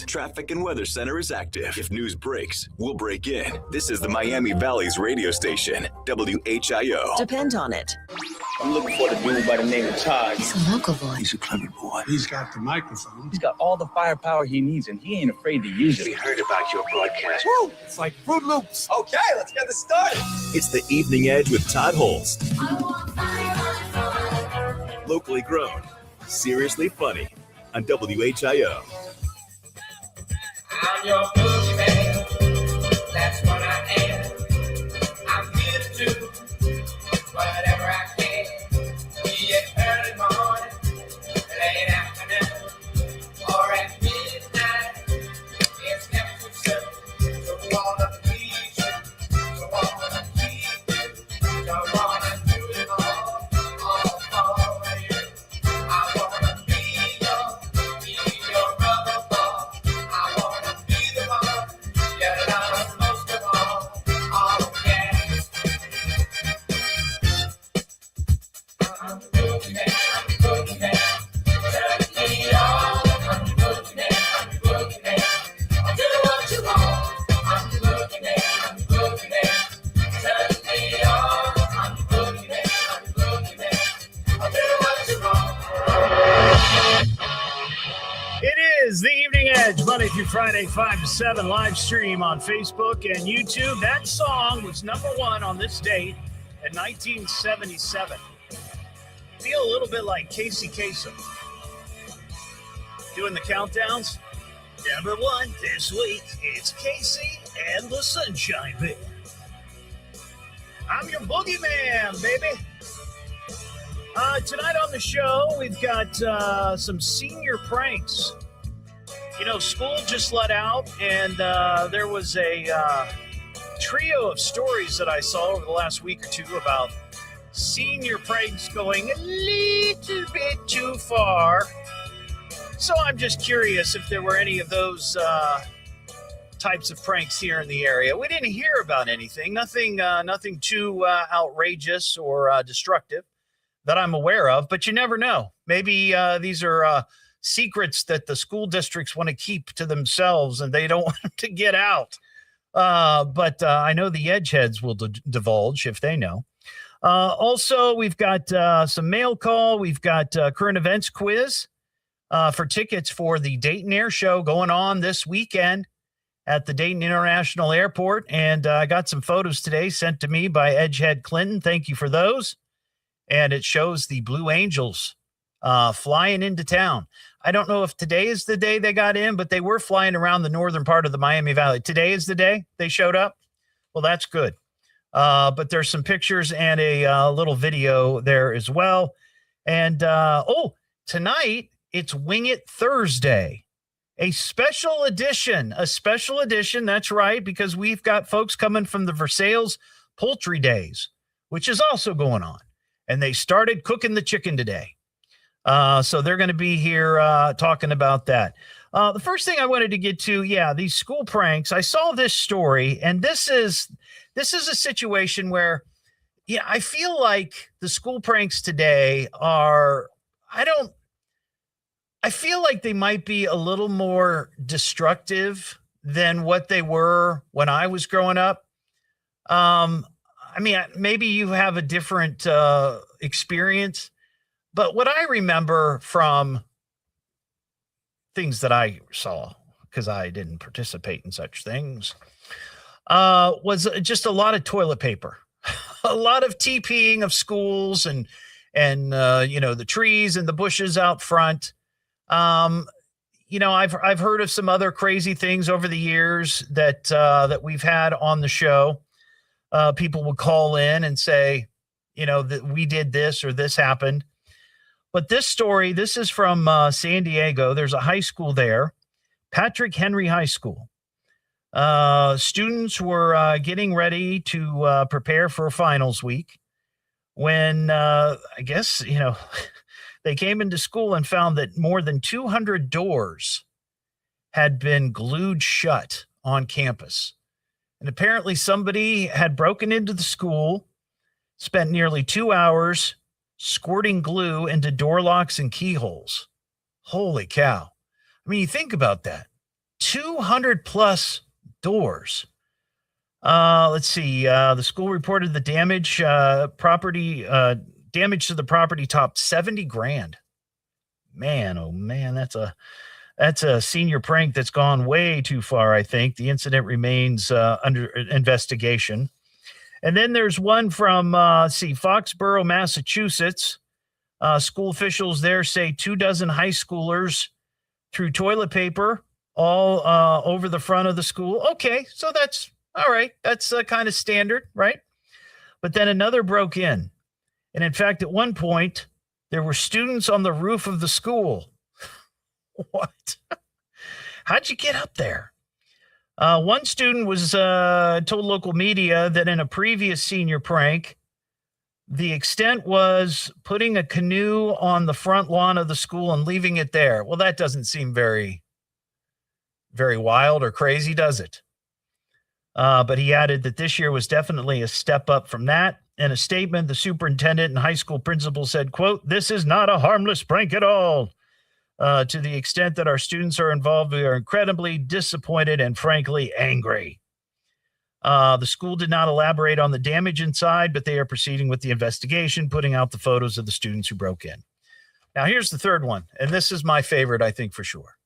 news. Traffic and Weather Center is active. If news breaks, we'll break in. This is the Miami Valley's radio station, WHIO. Depend on it. I'm looking for the dude by the name of Todd. He's a local boy. He's a clever boy. He's got the microphone. He's got all the firepower he needs, and he ain't afraid to use it. We heard about your broadcast. Woo! It's like Fruit Loops. Okay, let's get this started. It's the Evening Edge with Todd Hollst. Locally grown, seriously funny on WHIO. I'm your boogeyman. That's what I am. I'm here to do whatever I can. Be it early morning, late afternoon, or at midnight. It's never too soon to wanna please you, to wanna keep you, to wanna do it all for you. I wanna be your rubber ball. I wanna be the one you love most of all. Oh yeah. I'm the boogeyman, I'm the boogeyman. Turn me on. I'm the boogeyman, I'm the boogeyman. I'll do what you want. I'm the boogeyman, I'm the boogeyman. Turn me on. I'm the boogeyman, I'm the boogeyman. I'll do what you want. It is the Evening Edge, Monday through Friday, 5 to 7, live stream on Facebook and YouTube. That song was number one on this date in 1977. Feel a little bit like Casey Kasem doing the countdowns. Number one this week, it's Casey and the Sunshine Band. I'm your boogeyman, baby. Tonight on the show, we've got some senior pranks. You know, school just let out, and there was a trio of stories that I saw over the last week or two about senior pranks going a little bit too far. So I'm just curious if there were any of those types of pranks here in the area. We didn't hear about anything, nothing too outrageous or destructive that I'm aware of, but you never know. Maybe these are secrets that the school districts want to keep to themselves and they don't want them to get out. But I know the Edgeheads will divulge if they know. Also, we've got some mail call. We've got current events quiz for tickets for the Dayton Air Show going on this weekend at the Dayton International Airport. And I got some photos today sent to me by Edgehead Clinton. Thank you for those. And it shows the Blue Angels flying into town. I don't know if today is the day they got in, but they were flying around the northern part of the Miami Valley. Today is the day they showed up. Well, that's good. But there's some pictures and a little video there as well. And, tonight it's Wing It Thursday, a special edition. That's right, because we've got folks coming from the Versailles Poultry Days, which is also going on. And they started cooking the chicken today. So they're going to be here talking about that. The first thing I wanted to get to, these school pranks. I saw this story, and this is a situation where, I feel like the school pranks today I feel like they might be a little more destructive than what they were when I was growing up. Maybe you have a different experience, but what I remember from things that I saw, because I didn't participate in such things, was just a lot of toilet paper, a lot of TPing of schools and the trees and the bushes out front. I've heard of some other crazy things over the years that we've had on the show. People would call in and say, that we did this or this happened. But this story, this is from San Diego. There's a high school there, Patrick Henry High School. Students were getting ready to prepare for finals week when they came into school and found that more than 200 doors had been glued shut on campus. And apparently somebody had broken into the school, spent nearly 2 hours squirting glue into door locks and keyholes. Holy cow. I mean, you think about that. 200 plus doors. Let's see. The school reported the damage damage to the property topped 70 grand. Man, oh man, that's a senior prank that's gone way too far, I think. The incident remains under investigation. And then there's one from, Foxborough, Massachusetts. School officials there say 24 high schoolers threw toilet paper all over the front of the school. Okay, so that's all right. That's kind of standard, right? But then another broke in. And in fact, at one point, there were students on the roof of the school. What? How'd you get up there? One student was told local media that in a previous senior prank, the extent was putting a canoe on the front lawn of the school and leaving it there. Well, that doesn't seem very, very wild or crazy, does it? But he added that this year was definitely a step up from that. In a statement, the superintendent and high school principal said, quote, "This is not a harmless prank at all. To the extent that our students are involved, we are incredibly disappointed and frankly angry." The school did not elaborate on the damage inside, but they are proceeding with the investigation, putting out the photos of the students who broke in. Now, here's the third one, and this is my favorite, I think, for sure.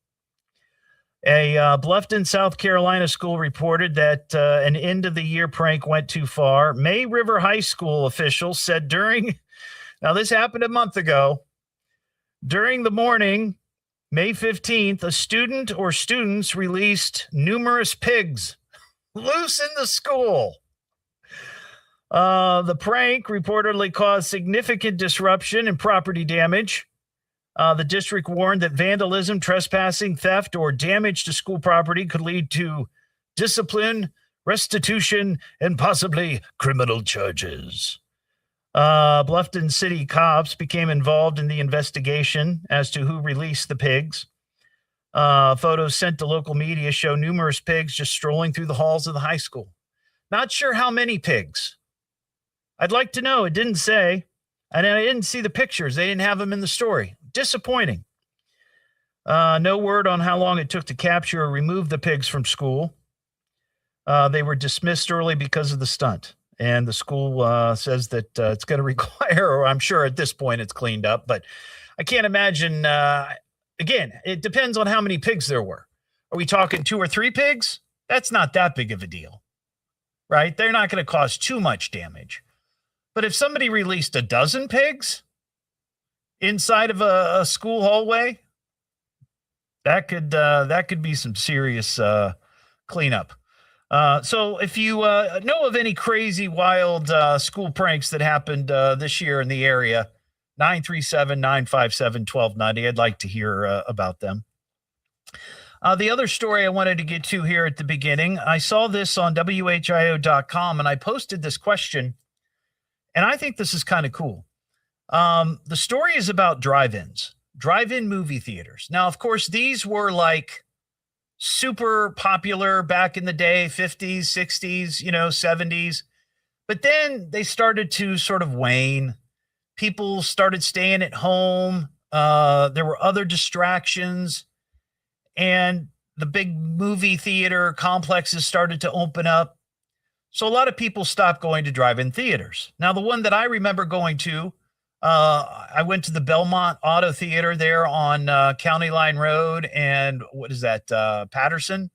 A Bluffton, South Carolina school reported that an end-of-the-year prank went too far. May River High School officials said now this happened a month ago, during the morning, May 15th, a student or students released numerous pigs loose in the school. The prank reportedly caused significant disruption and property damage. The district warned that vandalism, trespassing, theft, or damage to school property could lead to discipline, restitution, and possibly criminal charges. Bluffton City cops became involved in the investigation as to who released the pigs. Photos sent to local media show numerous pigs just strolling through the halls of the high school. Not sure how many pigs. I'd like to know. It didn't say. And I didn't see the pictures. They didn't have them in the story. Disappointing. No word on how long it took to capture or remove the pigs from school. They were dismissed early because of the stunt. And the school says that it's going to require, or I'm sure at this point it's cleaned up, but I can't imagine. Again, it depends on how many pigs there were. Are we talking 2 or 3 pigs? That's not that big of a deal, right? They're not going to cause too much damage. But if somebody released a dozen pigs inside of a school hallway, that could be some serious cleanup. So if you know of any crazy, wild school pranks that happened this year in the area, 937-957-1290. I'd like to hear about them. The other story I wanted to get to here at the beginning, I saw this on WHIO.com, and I posted this question, and I think this is kind of cool. The story is about drive-in movie theaters. Now, of course, these were like super popular back in the day, 50s, 60s, 70s. But then they started to sort of wane. People started staying at home. There were other distractions. And the big movie theater complexes started to open up. So a lot of people stopped going to drive-in theaters. Now, the one that I remember going to, I went to the Belmont Auto Theater there on County Line Road and what is that, Patterson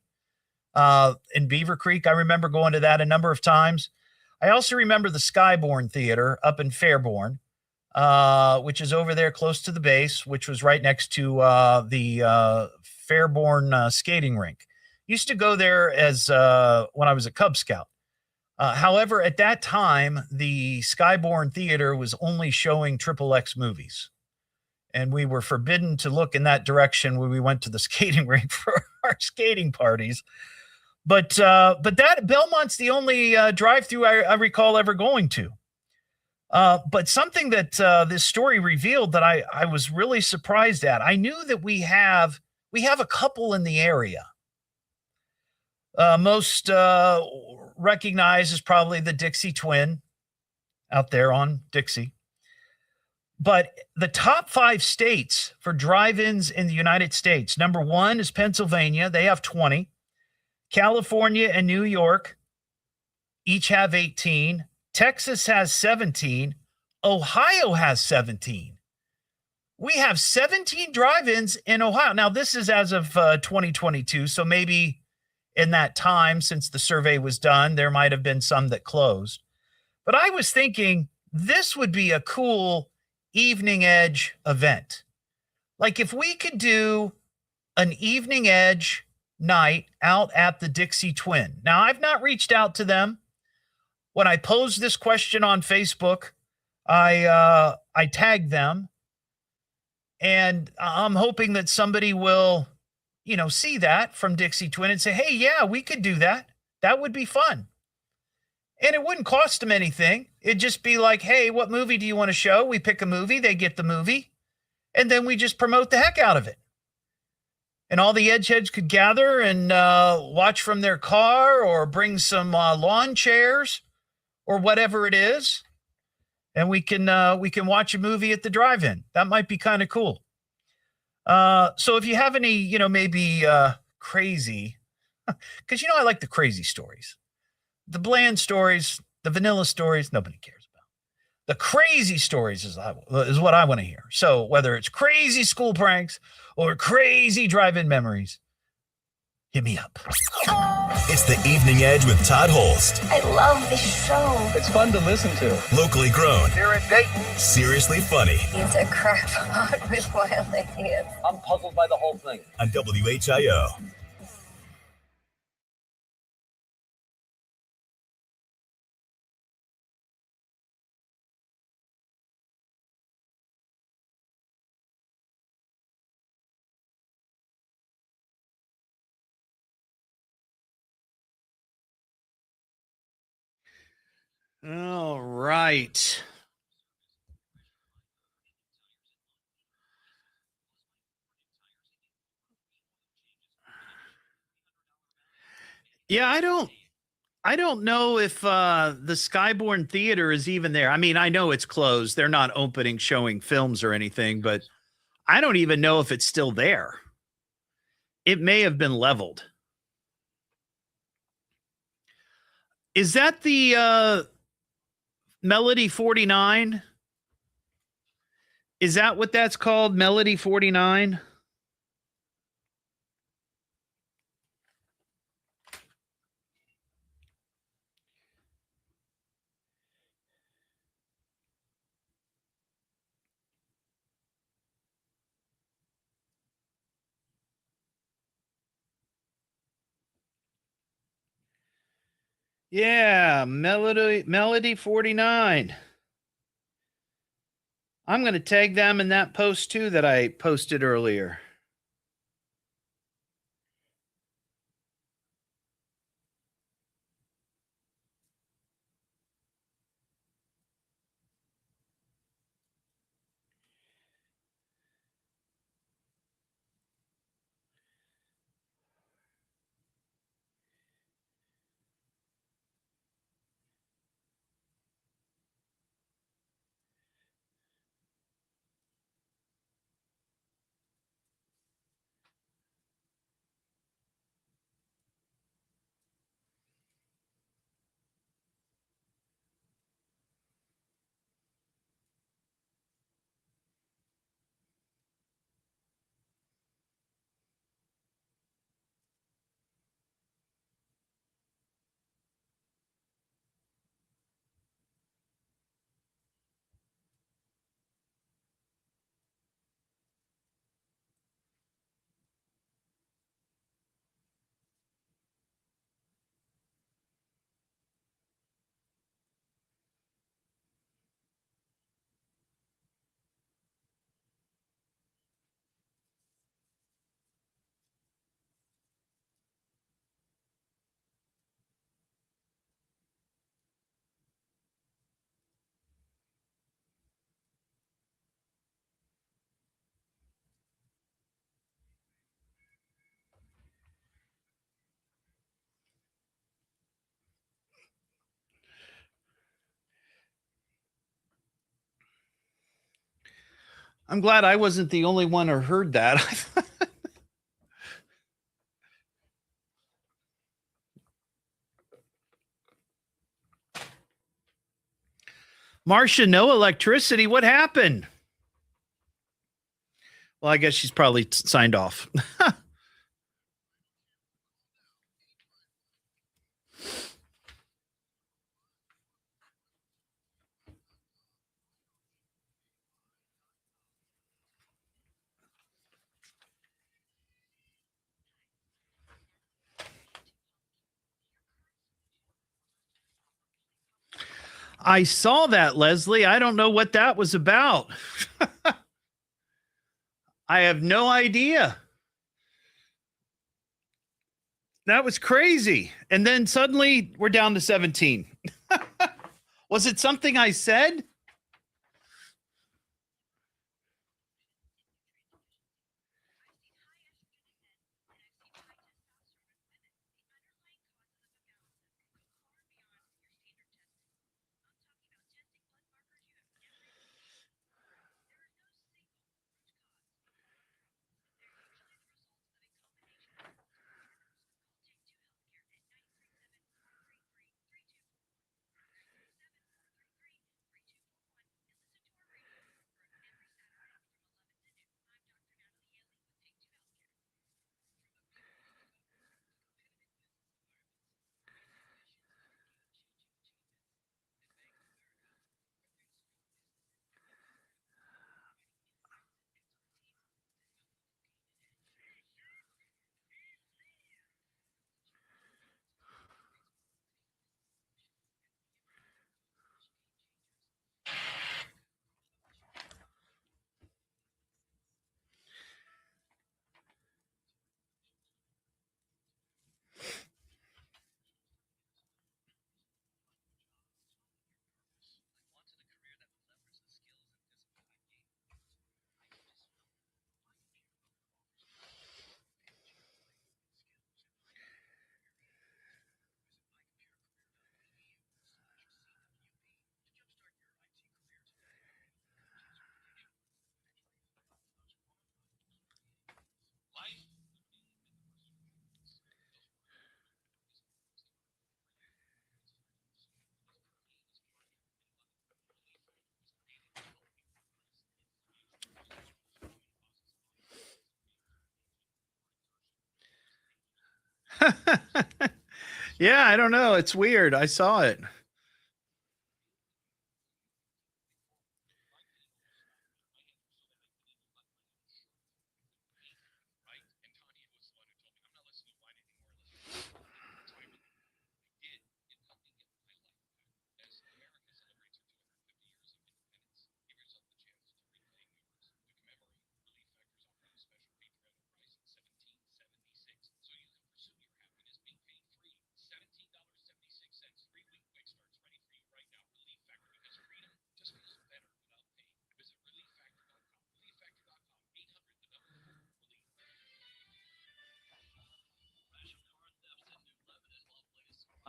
in Beaver Creek. I remember going to that a number of times. I also remember the Skyborn Theater up in Fairborn, which is over there close to the base, which was right next to the Fairborn skating rink. Used to go there as when I was a Cub Scout. However, at that time, the Skyborn Theater was only showing XXX movies. And we were forbidden to look in that direction when we went to the skating rink for our skating parties. But that Belmont's the only drive-through I recall ever going to. But something that this story revealed that I was really surprised at. I knew that we have a couple in the area. Most recognized as probably the Dixie Twin out there on Dixie. But the top 5 states for drive-ins in the United States, number 1 is Pennsylvania. They have 20. California and New York each have 18. Texas has 17. Ohio has 17. We have 17 drive-ins in Ohio. Now, this is as of 2022, so maybe in that time since the survey was done, there might have been some that closed. But I was thinking this would be a cool evening edge event. Like if we could do an evening edge night out at the Dixie Twin. Now, I've not reached out to them. When I posed this question on Facebook, I tagged them, and I'm hoping that somebody will, see that from Dixie Twin and say, hey, yeah, we could do that. That would be fun. And it wouldn't cost them anything. It'd just be like, hey, what movie do you want to show? We pick a movie, they get the movie, and then we just promote the heck out of it. And all the edgeheads could gather and watch from their car or bring some lawn chairs or whatever it is. And we can watch a movie at the drive-in. That might be kind of cool. So if you have any, maybe crazy, because, I like the crazy stories. The bland stories, the vanilla stories, nobody cares about. The crazy stories is what I want to hear. So whether it's crazy school pranks or crazy drive-in memories, hit me up. It's the Evening Edge with Todd Hollst. I love this show. It's fun to listen to. Locally grown. Here in Dayton. Seriously funny. It's a crackpot with wild ideas. I'm puzzled by the whole thing. On WHIO. All right. Yeah, I don't know if the Skyborn Theater is even there. I mean, I know it's closed. They're not opening, showing films or anything, but I don't even know if it's still there. It may have been leveled. Is that the Melody 49? Is that what that's called? Melody 49? Yeah, Melody 49. I'm going to tag them in that post too that I posted earlier. I'm glad I wasn't the only one who heard that. Marcia, no electricity. What happened? Well, I guess she's probably signed off. I saw that, Leslie. I don't know what that was about. I have no idea. That was crazy. And then suddenly we're down to 17. Was it something I said? Yeah, I don't know. It's weird. I saw it.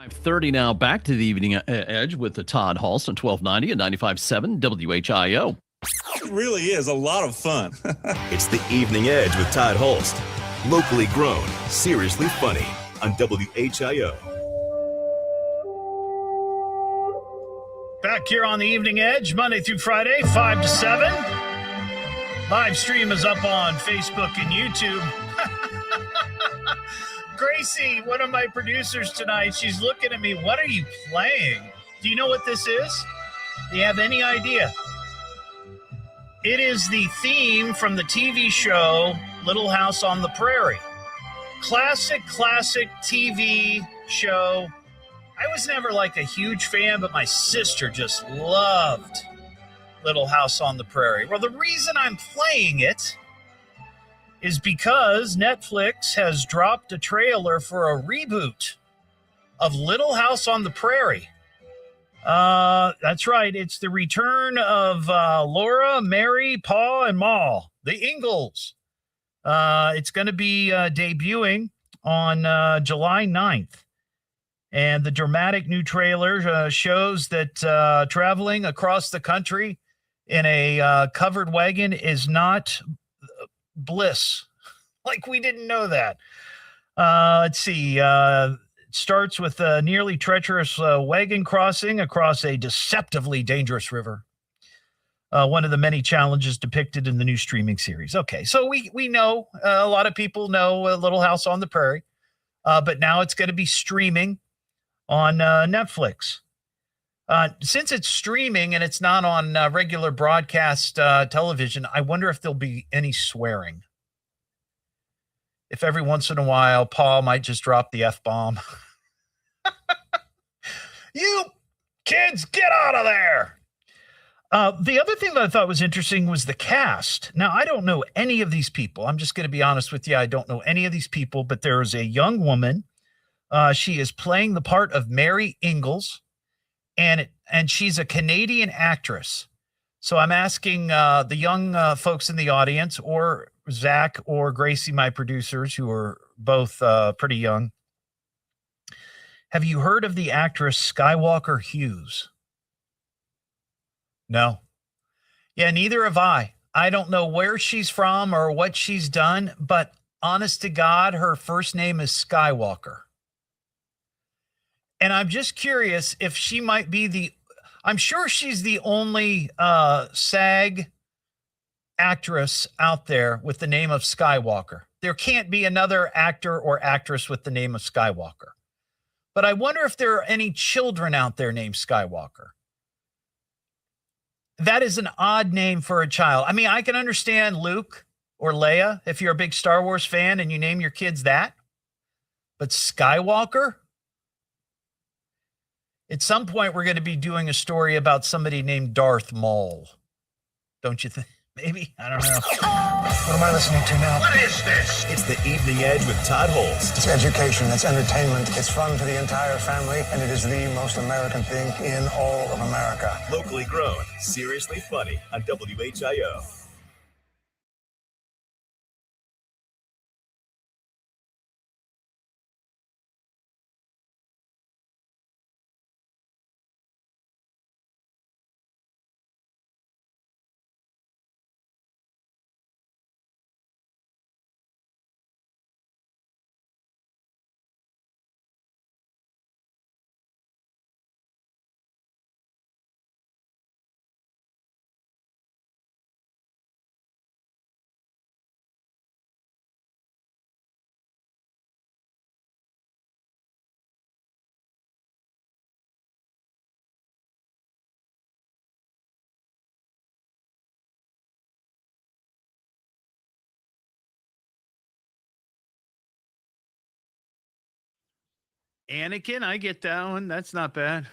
.30 now, back to the Evening Edge with the Todd Hollst on 1290 and 95.7 WHIO. It really is a lot of fun. It's the Evening Edge with Todd Hollst. Locally grown, seriously funny on WHIO. Back here on the Evening Edge, Monday through Friday, 5 to 7. Live stream is up on Facebook and YouTube. Gracie, one of my producers tonight, she's looking at me. What are you playing? Do you know what this is? Do you have any idea? It is the theme from the TV show Little House on the Prairie. Classic TV show. I was never like a huge fan, but my sister just loved Little House on the Prairie. Well, the reason I'm playing it is because Netflix has dropped a trailer for a reboot of Little House on the Prairie. That's right. It's the return of Laura, Mary, Pa, and Ma, the Ingalls. It's going to be debuting on July 9th. And the dramatic new trailer shows that traveling across the country in a covered wagon is not bliss. Like we didn't know that. Let's see. It starts with a nearly treacherous wagon crossing across a deceptively dangerous river. One of the many challenges depicted in the new streaming series. Okay, so we know, a lot of people know Little House on the Prairie, but now it's going to be streaming on Netflix. Since it's streaming and it's not on regular broadcast television, I wonder if there'll be any swearing. If every once in a while, Paul might just drop the F-bomb. You kids, get out of there! The other thing that I thought was interesting was the cast. Now, I don't know any of these people. I'm just going to be honest with you. I don't know any of these people, but there is a young woman. She is playing the part of Mary Ingalls, and she's a Canadian actress. So I'm asking the young folks in the audience, or Zach or Gracie, my producers, who are both pretty young. Have you heard of the actress Skywalker Hughes? No. Yeah, neither have I. I don't know where she's from or what she's done, but honest to God, her first name is Skywalker. And I'm just curious if she might be I'm sure she's the only SAG actress out there with the name of Skywalker. There can't be another actor or actress with the name of Skywalker. But I wonder if there are any children out there named Skywalker. That is an odd name for a child. I mean, I can understand Luke or Leia if you're a big Star Wars fan and you name your kids that. But Skywalker? At some point, we're going to be doing a story about somebody named Darth Maul. Don't you think? Maybe? I don't know. What am I listening to now? What is this? It's the Evening Edge with Todd Hollst. It's education, it's entertainment, it's fun for the entire family, and it is the most American thing in all of America. Locally grown, seriously funny on WHIO. Anakin, I get that one. That's not bad.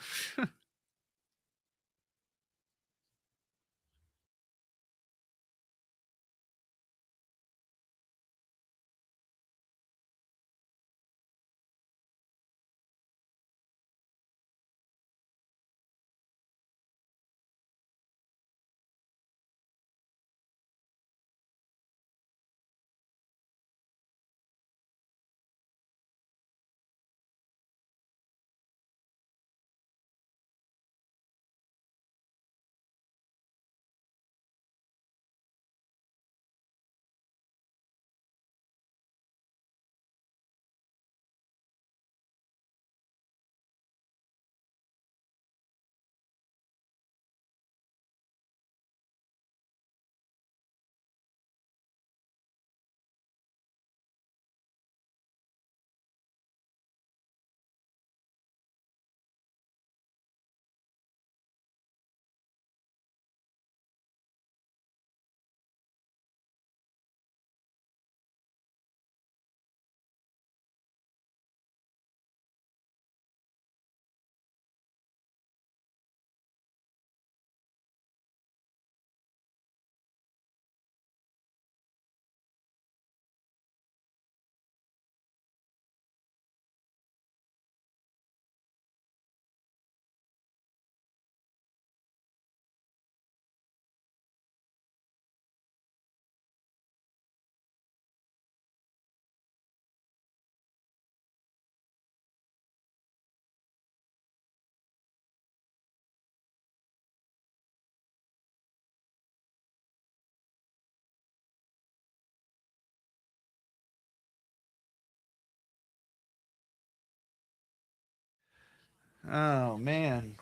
Oh, man.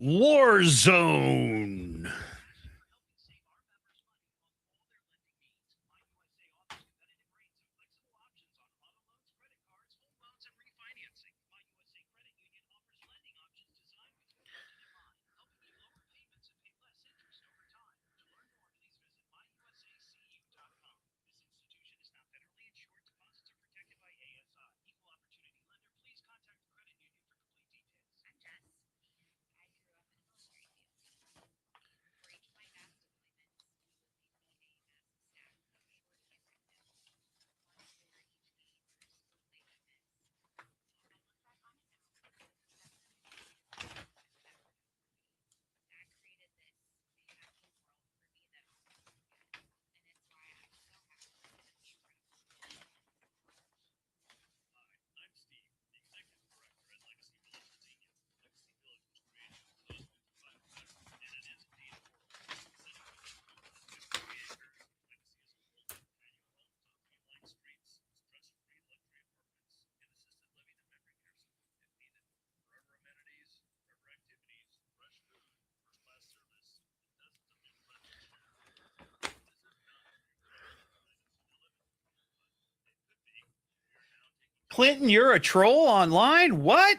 Warzone. Clinton, you're a troll online? What?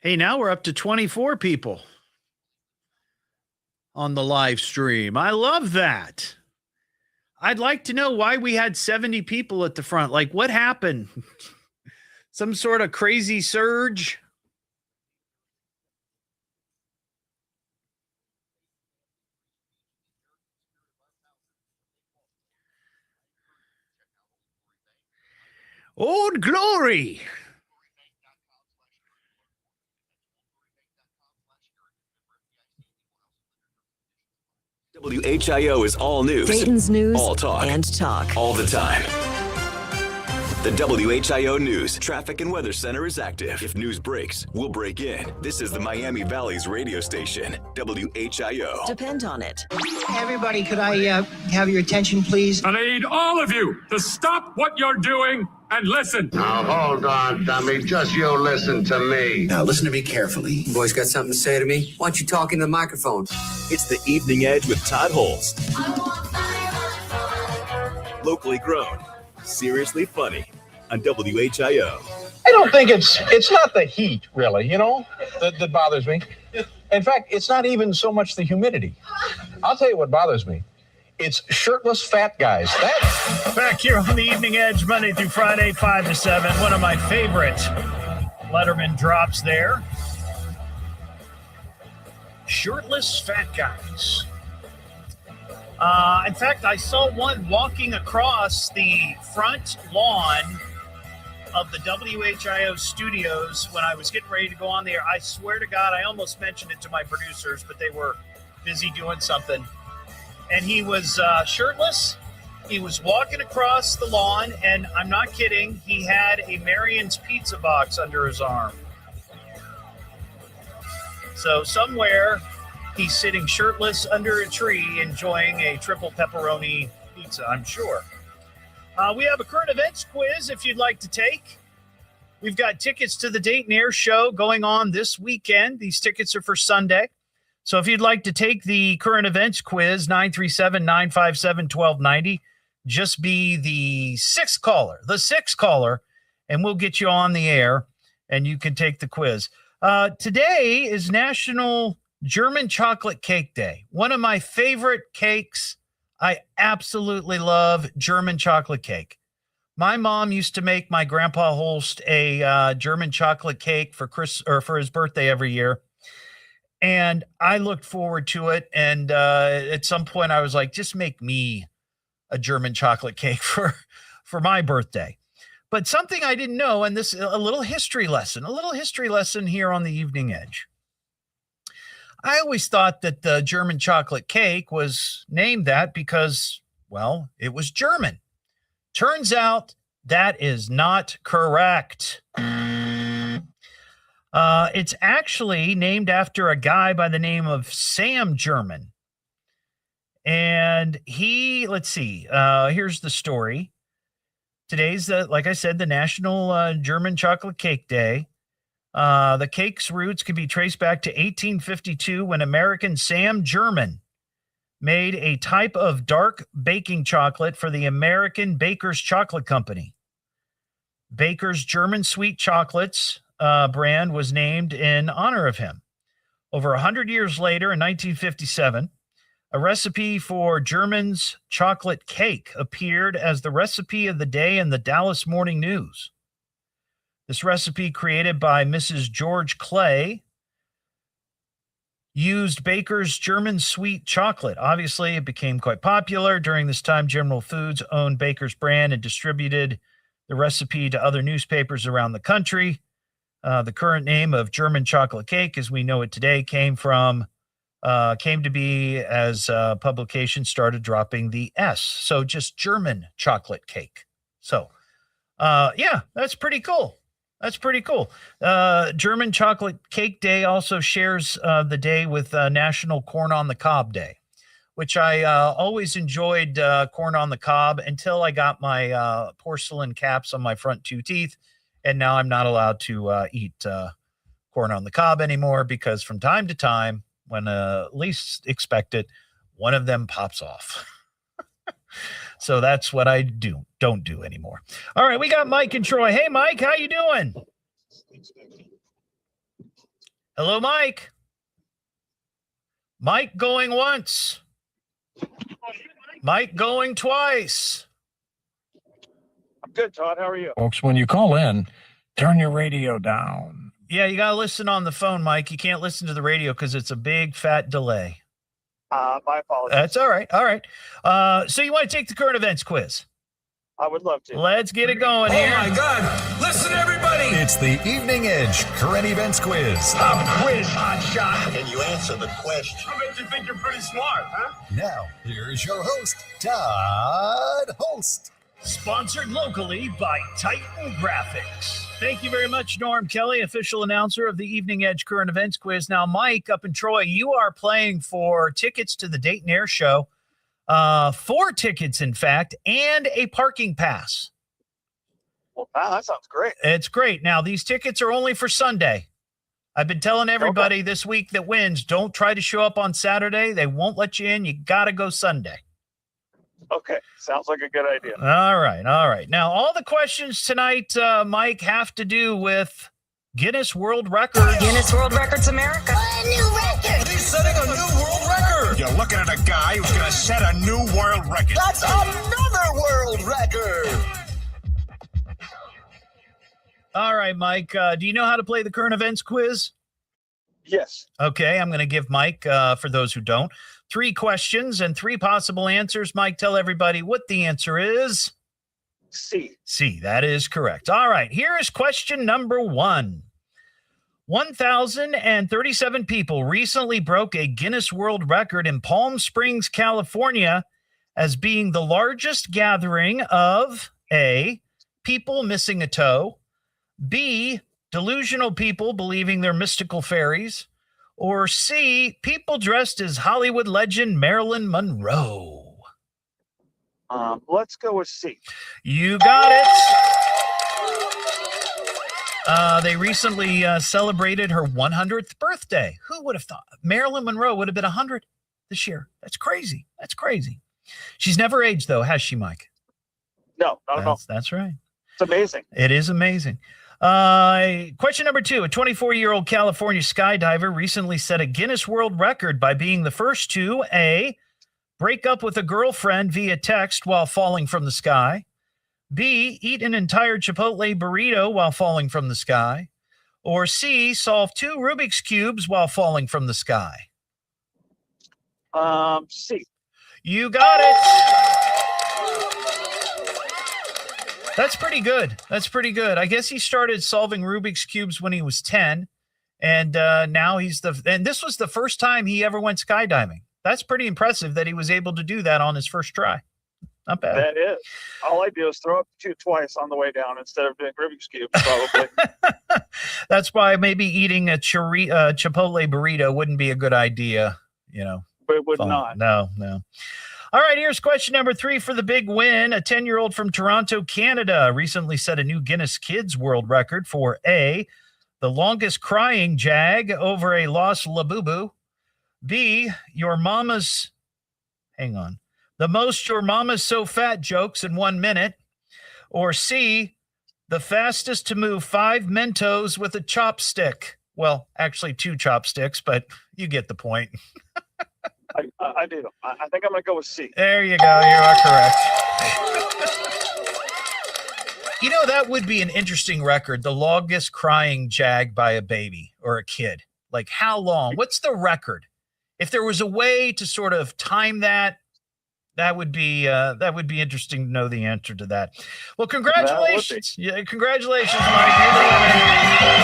Hey, now we're up to 24 people on the live stream. I love that. I'd like to know why we had 70 people at the front. Like, what happened? Some sort of crazy surge? Old Glory. WHIO is all news, Dayton's news all talk, and talk all the time. The WHIO News Traffic and Weather Center is active. If news breaks, we'll break in. This is the Miami Valley's radio station, WHIO. Depend on it. Everybody, could I have your attention, please? I need all of you to stop what you're doing and listen. Now, hold on, dummy. Just you listen to me. Now, listen to me carefully. You boys got something to say to me? Why don't you talk into the microphone? It's the Evening Edge with Todd Hollst. Locally grown, seriously funny on WHIO. I don't think it's not the heat, really, that bothers me. In fact, it's not even so much the humidity. I'll tell you what bothers me. It's shirtless fat guys. Back here on the Evening Edge, Monday through Friday, 5 to 7. One of my favorite Letterman drops there. Shirtless fat guys. In fact, I saw one walking across the front lawn of the WHIO studios when I was getting ready to go on the air. I swear to God, I almost mentioned it to my producers, but they were busy doing something. And he was shirtless. He was walking across the lawn, and I'm not kidding, he had a Marion's pizza box under his arm. So somewhere he's sitting shirtless under a tree enjoying a triple pepperoni pizza, I'm sure. We have a current events quiz if you'd like to take. We've got tickets to the Date and Air show going on this weekend. These tickets are for Sunday. So if you'd like to take the current events quiz, 937-957-1290, just be the sixth caller, and we'll get you on the air, and you can take the quiz. Today is National German Chocolate Cake Day. One of my favorite cakes. I absolutely love German chocolate cake. My mom used to make my grandpa Hollst a German chocolate cake for his birthday every year. And I looked forward to it. And at some point I was like, just make me a German chocolate cake for my birthday. But something I didn't know, and this a little history lesson here on the Evening Edge. I always thought that the German chocolate cake was named that because, well, it was German. Turns out that is not correct. It's actually named after a guy by the name of Sam German. And let's see, here's the story. Today's, like I said, the National German Chocolate Cake Day. The cake's roots can be traced back to 1852 when American Sam German made a type of dark baking chocolate for the American Baker's Chocolate Company. Baker's German Sweet Chocolates brand was named in honor of him. Over 100 years later, in 1957, a recipe for German's chocolate cake appeared as the recipe of the day in the Dallas Morning News. This recipe, created by Mrs. George Clay, used Baker's German sweet chocolate. Obviously, it became quite popular. During this time, General Foods owned Baker's brand and distributed the recipe to other newspapers around the country. The current name of German chocolate cake, as we know it today, came to be as publications started dropping the S. So just German chocolate cake. So, yeah, that's pretty cool. German Chocolate Cake Day also shares the day with National Corn on the Cob Day, which I always enjoyed corn on the cob until I got my porcelain caps on my front two teeth. And now I'm not allowed to eat corn on the cob anymore because from time to time, when least expect it, one of them pops off. So that's what I don't do anymore. All right, we got Mike and Troy. Hey, Mike, how you doing? Hello, Mike. Mike going once. Mike going twice. I'm good, Todd. How are you? Folks, when you call in, turn your radio down. Yeah, you got to listen on the phone, Mike. You can't listen to the radio because it's a big, fat delay. My apologies. That's all right. All right. So you want to take the current events quiz? I would love to. Let's get it going here. Oh, my God. Listen, everybody. It's the Evening Edge Current Events Quiz. Quiz, hot shot. Can you answer the question? I bet you think you're pretty smart, huh? Now, here's your host, Todd Hollst. Sponsored locally by Titan Graphics. Thank you very much, Norm Kelly, official announcer of the Evening Edge Current Events Quiz. Now, Mike, up in Troy, you are playing for tickets to the Dayton Air Show. 4 tickets, in fact, and a parking pass. Well, wow, that sounds great. It's great. Now, these tickets are only for Sunday. I've been telling everybody this week that wins, don't try to show up on Saturday. They won't let you in. You got to go Sunday. Okay, sounds like a good idea. All right. Now, all the questions tonight, Mike, have to do with Guinness World Records. Guinness World Records America. A new record. He's setting a new world record. You're looking at a guy who's going to set a new world record. That's another world record. All right, Mike, do you know how to play the current events quiz? Yes. Okay, I'm going to give Mike, for those who don't, 3 questions and 3 possible answers. Mike, tell everybody what the answer is. C. C, that is correct. All right, here is question number 1. 1,037 people recently broke a Guinness World Record in Palm Springs, California, as being the largest gathering of A, people missing a toe, B, delusional people believing they're mystical fairies, or C, people dressed as Hollywood legend Marilyn Monroe. Let's go with C. You got it. They recently celebrated her 100th birthday. Who would have thought? Marilyn Monroe would have been 100 this year. That's crazy. She's never aged, though, has she, Mike? No, not at all. That's right. It's amazing. It is amazing. Question number 2. A 24-year-old California skydiver recently set a Guinness World Record by being the first to A, break up with a girlfriend via text while falling from the sky, B, eat an entire Chipotle burrito while falling from the sky, or C, solve 2 Rubik's Cubes while falling from the sky. C. You got it. That's pretty good. I guess he started solving Rubik's Cubes when he was 10, and now and this was the first time he ever went skydiving. That's pretty impressive that he was able to do that on his first try. Not bad. That is. All I do is throw up 2 twice on the way down instead of doing Rubik's Cubes, probably. That's why maybe eating a Chipotle burrito wouldn't be a good idea, But it would not. No. All right, here's question number 3 for the big win. A 10-year-old from Toronto, Canada, recently set a new Guinness Kids World Record for A, the longest crying jag over a lost labubu, B, the most your mama's so fat jokes in 1 minute, or C, the fastest to move 5 Mentos with a chopstick. Well, actually 2 chopsticks, but you get the point. I do. I think I'm going to go with C. There you go. You are correct. That would be an interesting record. The longest crying jag by a baby or a kid. Like how long? What's the record? If there was a way to sort of time that would be interesting to know the answer to that. Well, congratulations. Yeah, congratulations, Mike. You're the winner.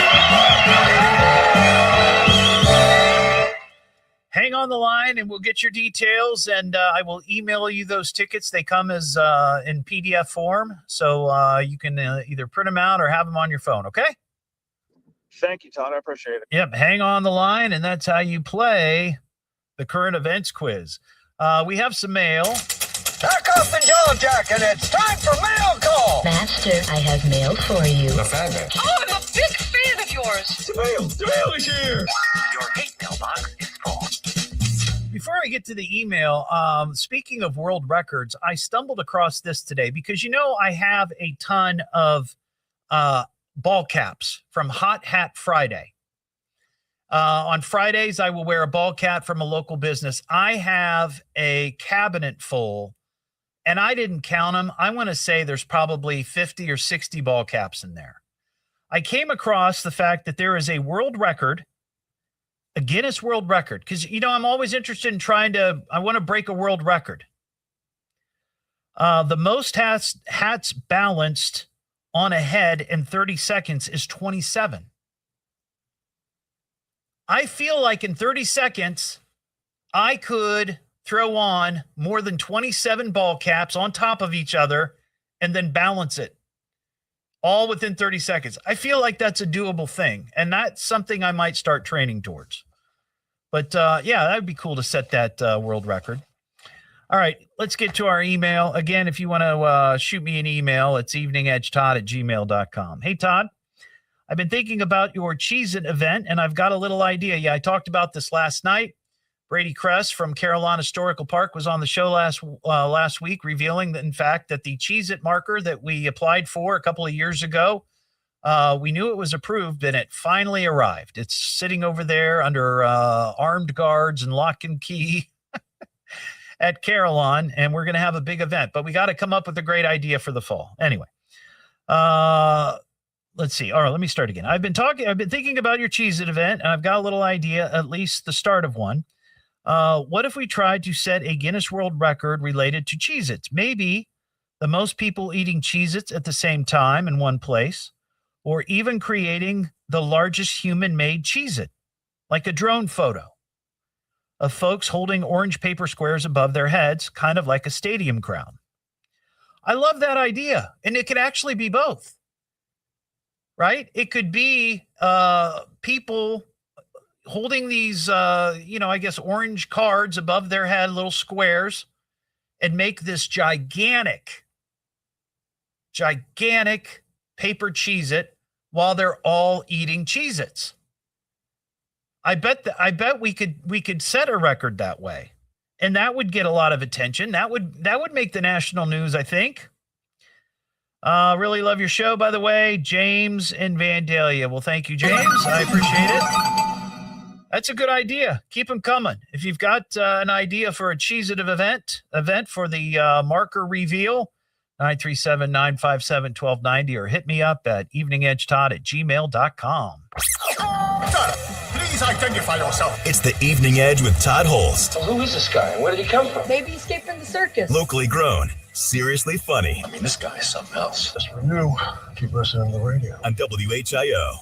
Hang on the line and we'll get your details, and I will email you those tickets. They come as in PDF form, so you can either print them out or have them on your phone, okay? Thank you, Todd. I appreciate it. Yep, hang on the line, and that's how you play the current events quiz. We have some mail. Pack up the jello jacket. It's time for mail call. Master, I have mail for you. The faggot. Oh, I'm a big fan of yours. The mail is here. Your hate mailbox is full. Before I get to the email, speaking of world records, I stumbled across this today because, I have a ton of ball caps from Hot Hat Friday. On Fridays, I will wear a ball cap from a local business. I have a cabinet full, and I didn't count them. I want to say there's probably 50 or 60 ball caps in there. I came across the fact that there is a world record, a Guinness World Record, because, I'm always interested in I want to break a world record. The most hats balanced on a head in 30 seconds is 27. I feel like in 30 seconds, I could throw on more than 27 ball caps on top of each other and then balance it all within 30 seconds. I feel like that's a doable thing, and that's something I might start training towards. But yeah, that would be cool to set that world record. All right, let's get to our email. Again, if you want to shoot me an email, it's eveningedgetodd@gmail.com. Hey, Todd, I've been thinking about your Cheez-It event, and I've got a little idea. Yeah, I talked about this last night. Brady Kress from Carolina Historical Park was on the show last week, revealing that, in fact, that the Cheez-It marker that we applied for a couple of years ago, we knew it was approved, and it finally arrived. It's sitting over there under armed guards and lock and key at Carillon, and we're going to have a big event. But we got to come up with a great idea for the fall. Anyway, let's see. All right, let me start again. I've been thinking about your Cheez-It event, and I've got a little idea, at least the start of one. What if we tried to set a Guinness World Record related to Cheez-Its? Maybe the most people eating Cheez-Its at the same time in one place, or even creating the largest human-made Cheez-It, like a drone photo of folks holding orange paper squares above their heads, kind of like a stadium crowd. I love that idea, and it could actually be both, right? It could be people holding these, I guess, orange cards above their head, little squares, and make this gigantic paper Cheez-It while they're all eating Cheez-Its. I bet we could set a record that way, and that would get a lot of attention. That would make the national news, I think. Really love your show, by the way, James in Vandalia. Well, thank you, James. I appreciate it. That's a good idea. Keep them coming. If you've got an idea for a Cheez-It event for the marker reveal, 937-957-1290, or hit me up at eveningedgetodd@gmail.com. Todd, please identify yourself. It's the Evening Edge with Todd Hollst. Well, who is this guy? Where did he come from? Maybe he escaped from the circus. Locally grown, seriously funny. I mean, this guy is something else. Just for you, keep listening to the radio. On WHIO.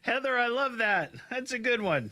Heather, I love that. That's a good one.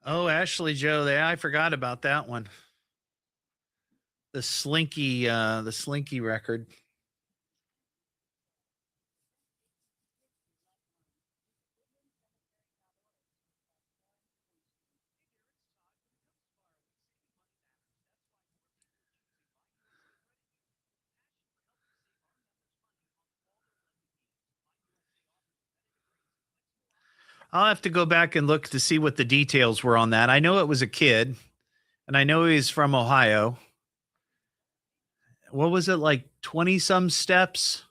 Oh, Ashley Joe, I forgot about that one. The Slinky record. I'll have to go back and look to see what the details were on that. I know it was a kid, and I know he's from Ohio. What was it, like 20 some steps?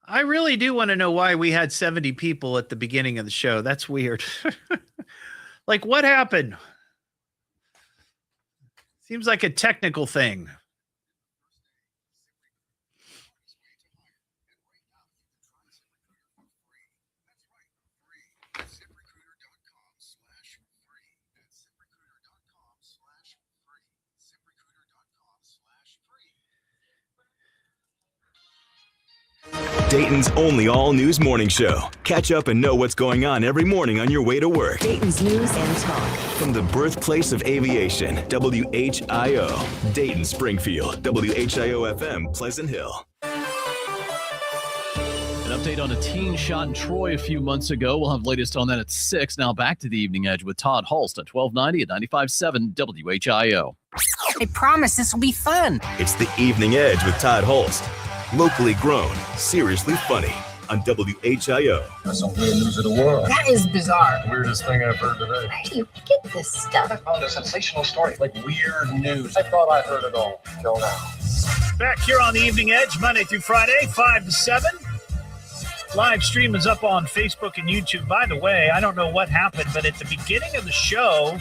I really do want to know why we had 70 people at the beginning of the show. That's weird. Like, what happened? Seems like a technical thing. Dayton's only all-news morning show. Catch up and know what's going on every morning on your way to work. Dayton's News and Talk. From the birthplace of aviation, WHIO. Dayton, Springfield, WHIO-FM, Pleasant Hill. An update on a teen shot in Troy a few months ago. We'll have the latest on that at 6. Now back to the Evening Edge with Todd Hollst at 1290 at 95.7 WHIO. I promise this will be fun. It's the Evening Edge with Todd Hollst. Locally grown, seriously funny on WHIO. That's some weird news of the world. That is bizarre. Weirdest thing I've heard today. Where do you get this stuff? I found a sensational story, like weird news. I thought I heard it all. Till now. Back here on the Evening Edge, Monday through Friday, 5 to 7. Live stream is up on Facebook and YouTube. By the way, I don't know what happened, but at the beginning of the show,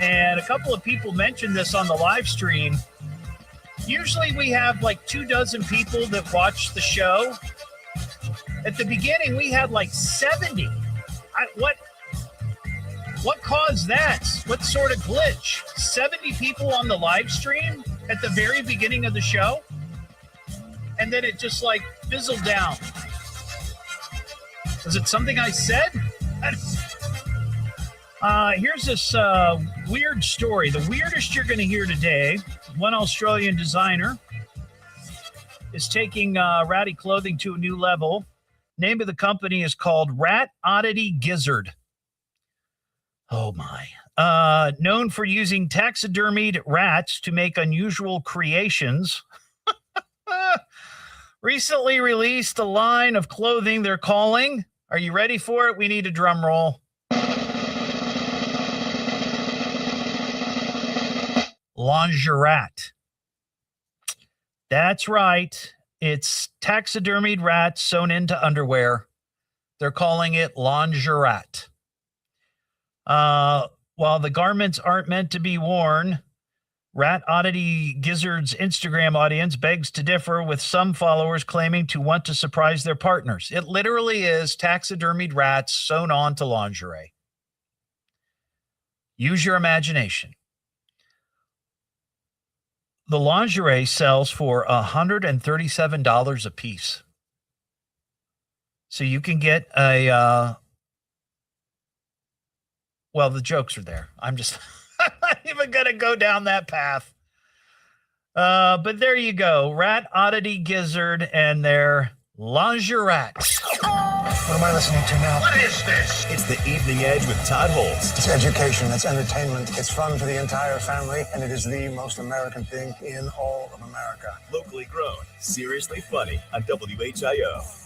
and a couple of people mentioned this on the live stream, usually we have like 24 people that watch the show. At the beginning, we had like 70. What caused that? What sort of glitch? 70 people on the live stream at the very beginning of the show? And then it just like fizzled down. Was it something I said? Here's this weird story. The weirdest you're going to hear today. One Australian designer is taking ratty clothing to a new level. Name of the company is called Rat Oddity Gizzard. Oh, my. Known for using taxidermied rats to make unusual creations. Recently released a line of clothing they're calling. Are you ready for it? We need a drum roll. LingeRAT. That's right. It's taxidermied rats sewn into underwear. They're calling it LingeRAT. While the garments aren't meant to be worn, Rat Oddity Gizzard's Instagram audience begs to differ, with some followers claiming to want to surprise their partners. It literally is taxidermied rats sewn onto lingerie. Use your imagination. The lingerie sells for $137 a piece. So you can get a, well, the jokes are there. I'm not even going to go down that path. But there you go. Rat Oddity Gizzard and their LingeRAT. What am I listening to now? What is this? It's the Evening Edge with Todd Hollst. It's education, it's entertainment, it's fun for the entire family, and it is the most American thing in all of America. Locally grown, seriously funny on WHIO.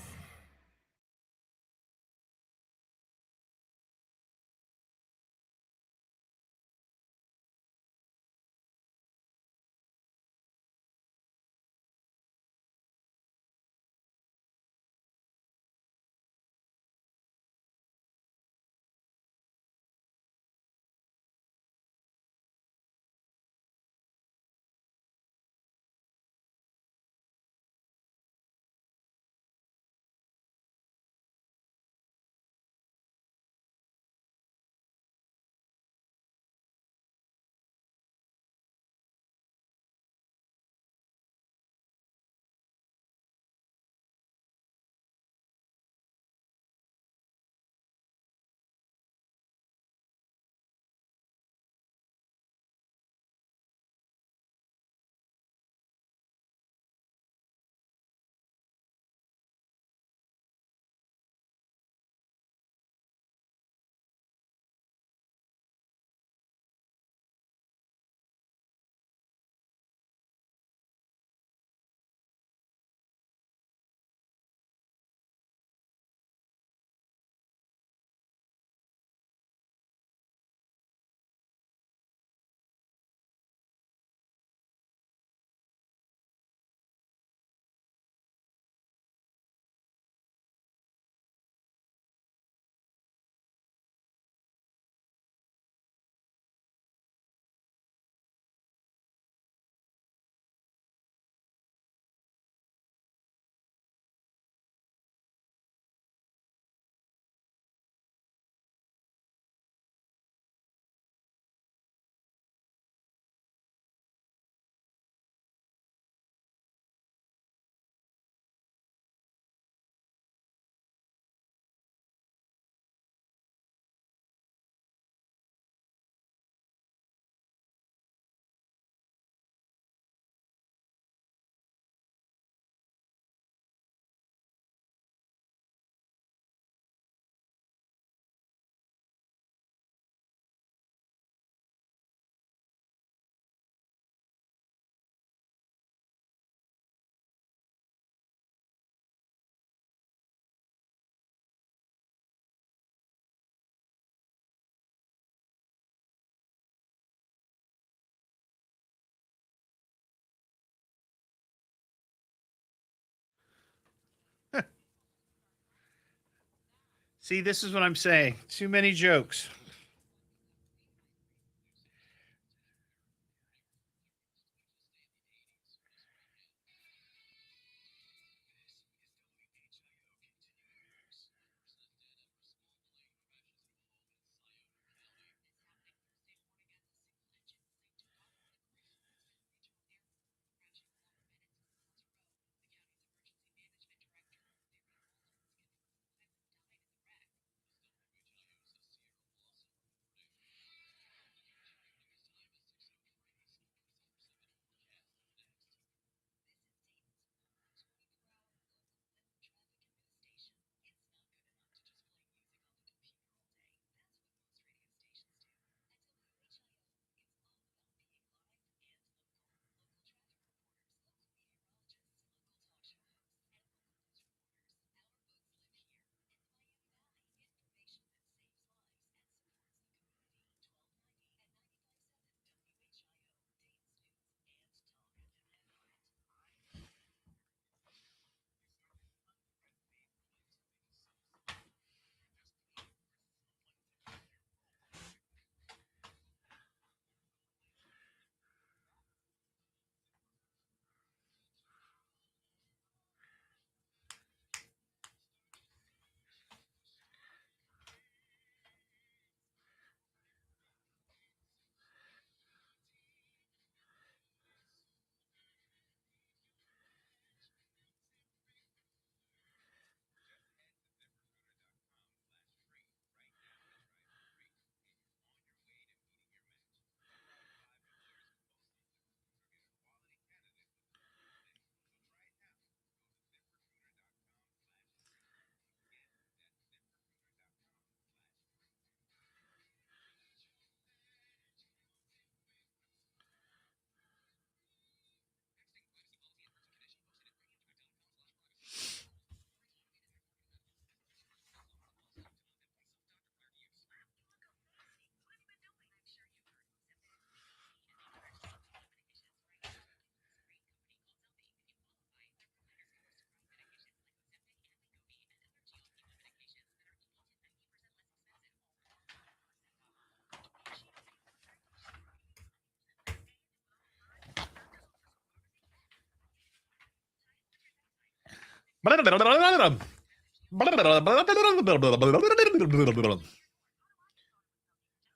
See, this is what I'm saying. Too many jokes.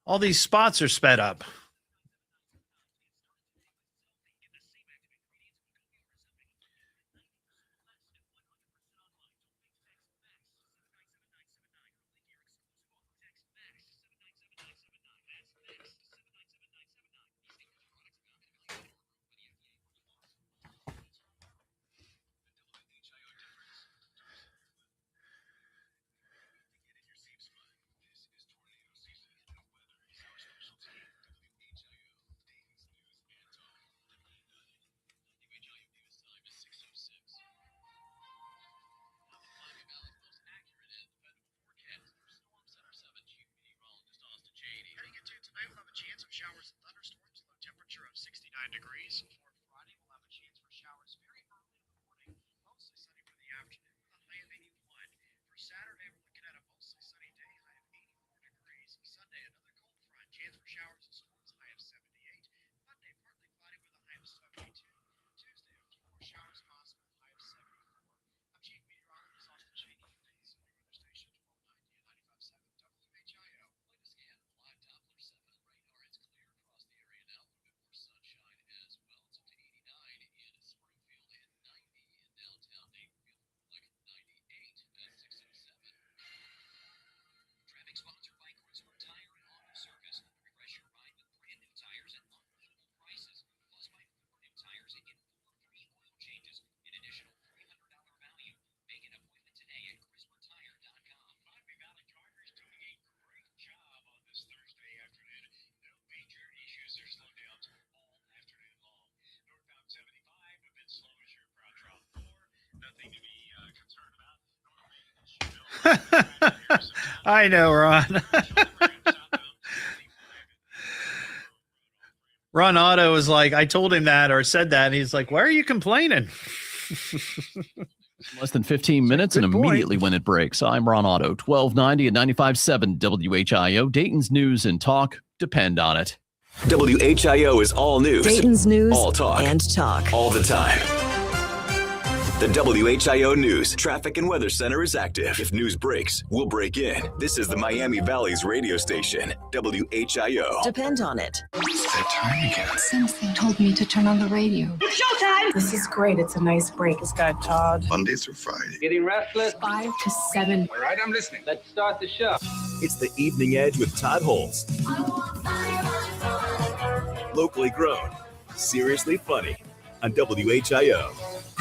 All these spots are sped up. Degrees. For Friday, we'll have a chance for showers very early in the morning, mostly sunny for the afternoon, a high of 81. For Saturday, we're looking at a mostly sunny day, high of 84 degrees. Sunday, another cold front, chance for showers and storms, high of 78. Monday, partly cloudy with a high of 72. Tuesday, a few more showers possible, high of 74. I'm Chief Meteorologist Austin Cheney. Today's weather station 1290 and 95.7 WHIO. Latest scan, live Doppler 7 radar. It's clear across the area now. A little bit more sunshine as well. It's up to 89 in Springfield and 90 in downtown Naperville. Like 98 at 607. Traffic sponsored by Christopher Tire and Auto Service. Refresh your ride with brand new tires at unbeatable prices. Plus, buy 4 new tires and get 4 free oil changes. An additional $300 value. Make an appointment today at ChristopherTire.com. Miami Valley drivers doing a great job on this Thursday afternoon. No major issues or slowdowns all afternoon long. Northbound 75, a bit slow as your crowd trial 4. Nothing to be concerned about. I know, Ron. Ron Otto was like, I told him that or said that, and he's like, why are you complaining? Less than 15 minutes and immediately when it breaks. I'm Ron Otto, 1290 and 95.7 WHIO. Dayton's news and talk depend on it. WHIO is all news. Dayton's news all talk. and talk. All the time. The WHIO News Traffic and Weather Center is active. If news breaks, we'll break in. This is the Miami Valley's radio station, WHIO. Depend on it. It's that time again. Something told me to turn on the radio. It's showtime! This is great. It's a nice break. It's got Todd. Monday through Friday. Getting restless? 5 to 7. All right, I'm listening. Let's start the show. It's the Evening Edge with Todd Hollst. Locally grown, seriously funny on WHIO.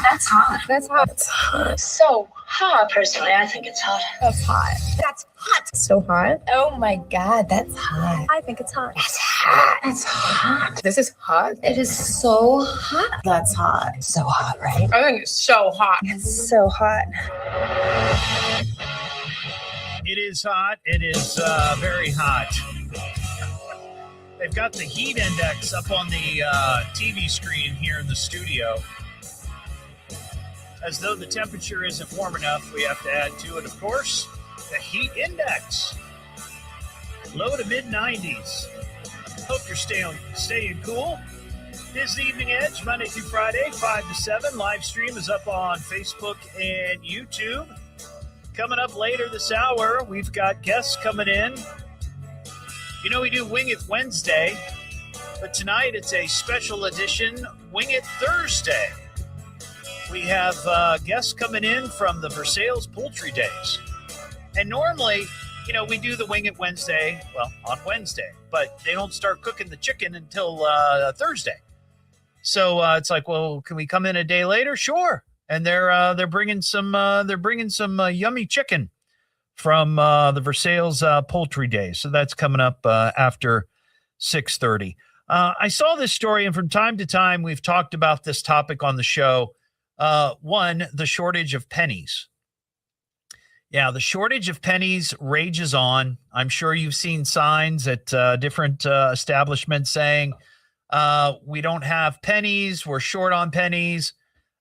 That's hot. That's hot. That's hot. So hot. Personally, I think it's hot. That's hot. That's hot. So hot. Oh my God, that's hot. I think it's hot. That's hot. That's hot. This is hot. It is so hot. That's hot. It's so hot, right? I think it's so hot. It's so hot. It is hot. It is very hot. They've got the heat index up on the TV screen here in the studio. As though the temperature isn't warm enough, we have to add to it, of course, the heat index. Low to mid-90s. Hope you're staying cool. It is the Evening Edge, Monday through Friday, 5 to 7. Live stream is up on Facebook and YouTube. Coming up later this hour, we've got guests coming in. You know, we do Wing It Wednesday, but tonight it's a special edition Wing It Thursday. We have guests coming in from the Versailles Poultry Days. And normally, you know, we do the Wing It Wednesday, well, on Wednesday, but they don't start cooking the chicken until Thursday. So it's like, well, can we come in a day later? Sure. And they're bringing some yummy chicken from the Versailles Poultry Days. So that's coming up after 6:30. I saw this story, and from time to time, we've talked about this topic on the show. One, the shortage of pennies. Yeah, the shortage of pennies rages on. I'm sure you've seen signs at different establishments saying, we don't have pennies, we're short on pennies,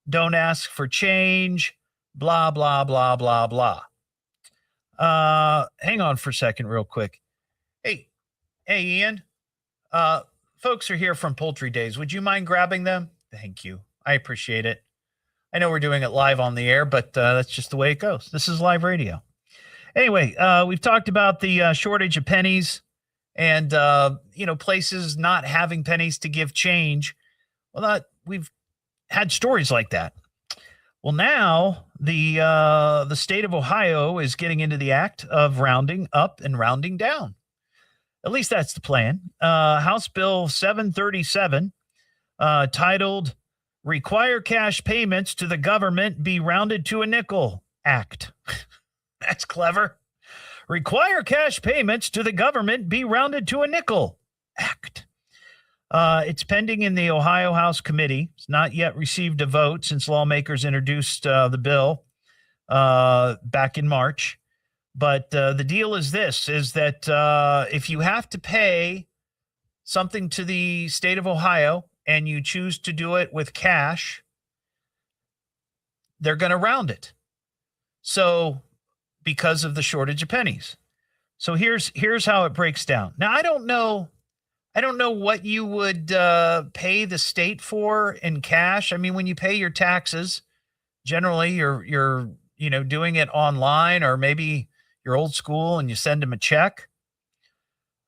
don't ask for change, blah, blah, blah, blah, blah. Hang on for a second real quick. Hey, Ian, folks are here from Poultry Days. Would you mind grabbing them? Thank you. I appreciate it. I know we're doing it live on the air, but that's just the way it goes. This is live radio. Anyway, we've talked about the shortage of pennies and, places not having pennies to give change. Well, we've had stories like that. Well, now the state of Ohio is getting into the act of rounding up and rounding down. At least that's the plan. House Bill 737, titled Require Cash Payments to the Government Be Rounded to a Nickel Act. That's clever. Require cash payments to the government be rounded to a nickel act. It's pending in the Ohio House Committee. It's not yet received a vote since lawmakers introduced the bill back in March. But the deal is this, is that if you have to pay something to the state of Ohio and you choose to do it with cash, they're going to round it. So because of the shortage of pennies. So here's how it breaks down. Now, I don't know what you would pay the state for in cash. I mean, when you pay your taxes, generally you're doing it online, or maybe you're old school and you send them a check.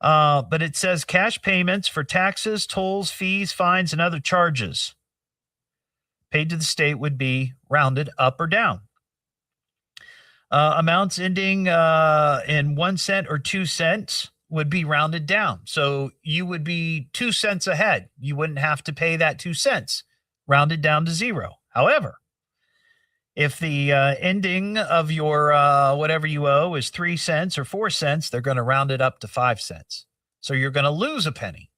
But it says cash payments for taxes, tolls, fees, fines, and other charges paid to the state would be rounded up or down. Amounts ending in 1 cent or 2 cents would be rounded down. So you would be 2 cents ahead. You wouldn't have to pay that 2 cents, rounded down to zero. However, if the ending of your whatever you owe is 3 cents or 4 cents, they're going to round it up to 5 cents. So you're going to lose a penny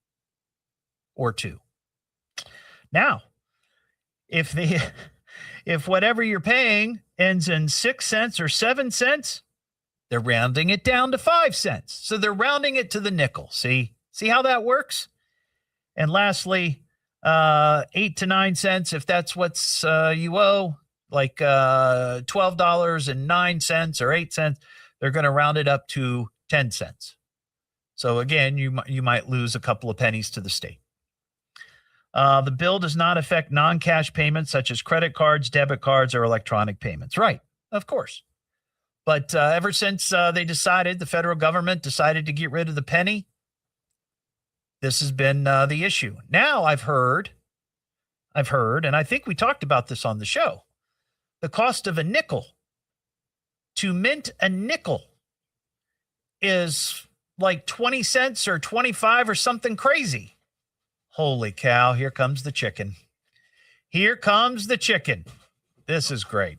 or two. Now, if whatever you're paying ends in 6 cents or 7 cents, they're rounding it down to 5 cents. So they're rounding it to the nickel. See how that works? And lastly, 8 to 9 cents, if that's what's you owe, like $12.09 or 8 cents, they're going to round it up to 10 cents. So again, you might lose a couple of pennies to the state. The bill does not affect non-cash payments such as credit cards, debit cards, or electronic payments. Right, of course. But ever since the federal government decided to get rid of the penny, this has been the issue. Now I've heard, and I think we talked about this on the show, the cost of a nickel, to mint a nickel, is like 20 cents or 25 or something crazy. Holy cow, here comes the chicken. Here comes the chicken. This is great.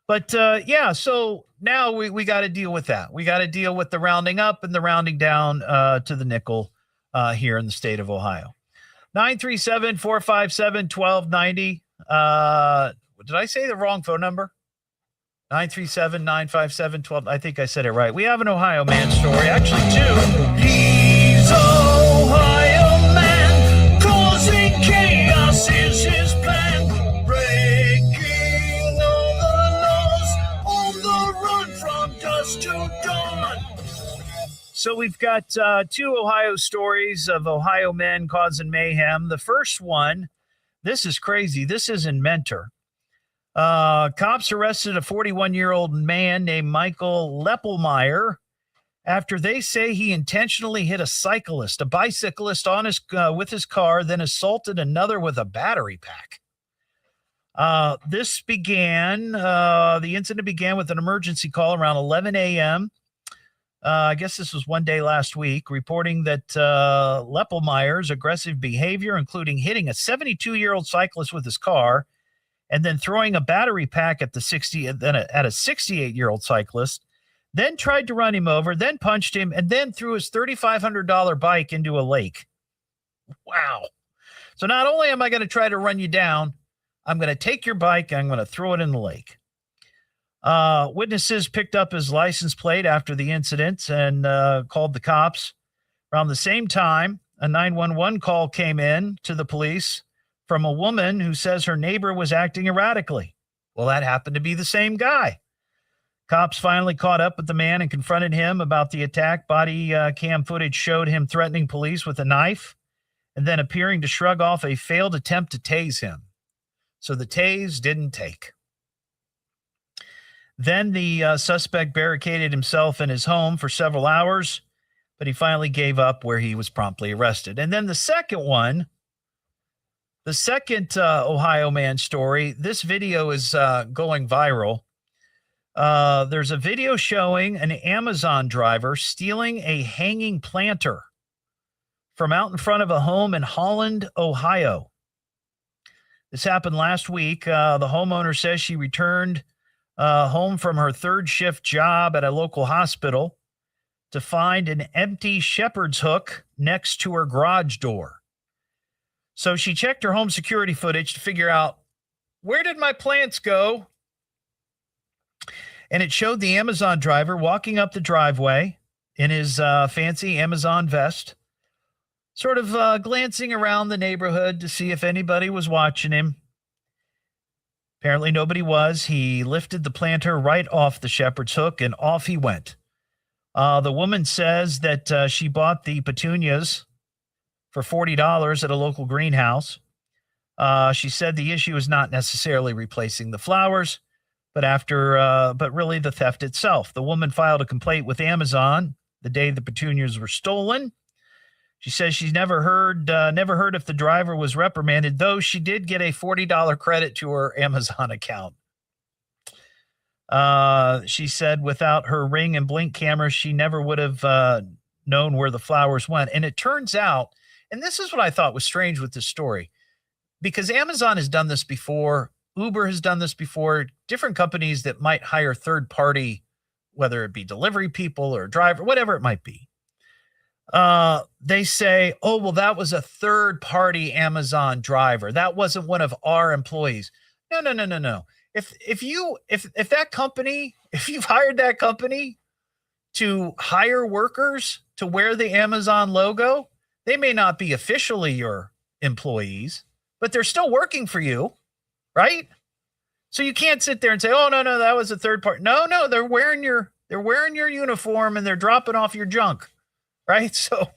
But so now we got to deal with that. We got to deal with the rounding up and the rounding down to the nickel here in the state of Ohio. 937-457-1290. Did I say the wrong phone number? 937-957-12. I think I said it right. We have an Ohio man story. Actually, two. He's Ohio man, causing chaos is his plan. Breaking all the laws, on the run from dusk to dawn. So we've got two Ohio stories of Ohio men causing mayhem. The first one, this is crazy. This is in Mentor. Cops arrested a 41-year-old man named Michael Leppelmeyer after they say he intentionally hit a bicyclist on his with his car, then assaulted another with a battery pack. The incident began with an emergency call around 11 a.m. I guess this was one day last week, reporting that Leppelmeyer's aggressive behavior, including hitting a 72-year-old cyclist with his car, and then throwing a battery pack at a 68-year-old cyclist, then tried to run him over, then punched him, and then threw his $3,500 bike into a lake. Wow. So not only am I going to try to run you down, I'm going to take your bike and I'm going to throw it in the lake. Witnesses picked up his license plate after the incident and called the cops. Around the same time, a 911 call came in to the police from a woman who says her neighbor was acting erratically. Well, that happened to be the same guy. Cops finally caught up with the man and confronted him about the attack. Body cam footage showed him threatening police with a knife and then appearing to shrug off a failed attempt to tase him. So the tase didn't take. Then the suspect barricaded himself in his home for several hours, but he finally gave up where he was promptly arrested. And then the second one, the second Ohio man story, this video is going viral. There's a video showing an Amazon driver stealing a hanging planter from out in front of a home in Holland, Ohio. This happened last week. The homeowner says she returned home from her third shift job at a local hospital to find an empty shepherd's hook next to her garage door. So she checked her home security footage to figure out, where did my plants go? And it showed the Amazon driver walking up the driveway in his fancy Amazon vest, sort of glancing around the neighborhood to see if anybody was watching him. Apparently nobody was. He lifted the planter right off the shepherd's hook and off he went. The woman says that she bought the petunias for $40 at a local greenhouse. She said the issue is not necessarily replacing the flowers, but really the theft itself. The woman filed a complaint with Amazon the day the petunias were stolen. She says she's never heard if the driver was reprimanded, though she did get a $40 credit to her Amazon account. She said without her Ring and Blink cameras, she never would have known where the flowers went. And it turns out, and this is what I thought was strange with this story, because Amazon has done this before, Uber has done this before, different companies that might hire third party, whether it be delivery people or driver, whatever it might be. They say, oh, well, that was a third party Amazon driver. That wasn't one of our employees. No. If that company, if you've hired that company to hire workers to wear the Amazon logo, they may not be officially your employees, but they're still working for you, right? So you can't sit there and say, oh, no, that was a third party. No, they're wearing your uniform and they're dropping off your junk, right? So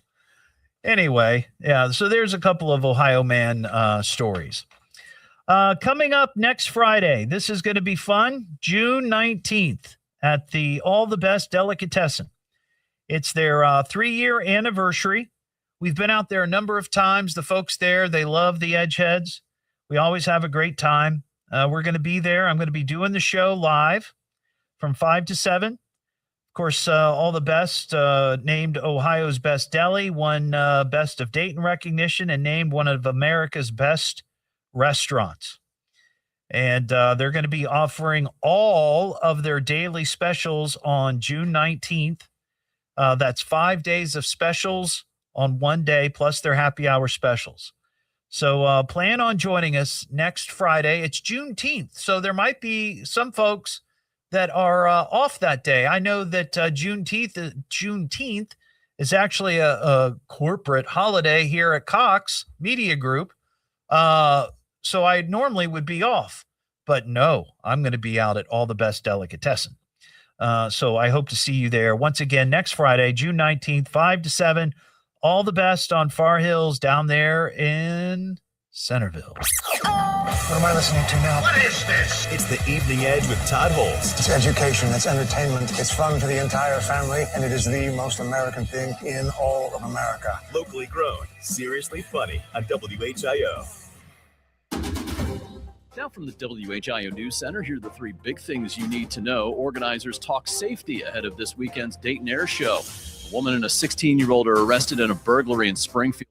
anyway, yeah, so there's a couple of Ohio man stories. Coming up next Friday, this is going to be fun, June 19th at the All the Best Delicatessen. It's their 3-year anniversary. We've been out there a number of times. The folks there, they love the Edgeheads. We always have a great time. We're going to be there. I'm going to be doing the show live from 5 to 7. Of course, All the Best named Ohio's Best Deli, won Best of Dayton recognition, and named one of America's best restaurants. And they're going to be offering all of their daily specials on June 19th. That's 5 days of specials on one day, plus their happy hour specials. So plan on joining us next Friday. It's Juneteenth, so there might be some folks that are off that day. I know that Juneteenth is actually a corporate holiday here at Cox Media Group. So I normally would be off, but no, I'm going to be out at All the Best Delicatessen. So I hope to see you there once again next Friday, June 19th, 5 to 7. All the Best on Far Hills down there in Centerville. What am I listening to now? What is this? It's the Evening Edge with Todd Hollst. It's education, it's entertainment, it's fun for the entire family, and it is the most American thing in all of America. Locally grown, seriously funny on WHIO. Now from the WHIO News Center, here are the 3 big things you need to know. Organizers talk safety ahead of this weekend's Dayton Air Show. A woman and a 16-year-old are arrested in a burglary in Springfield.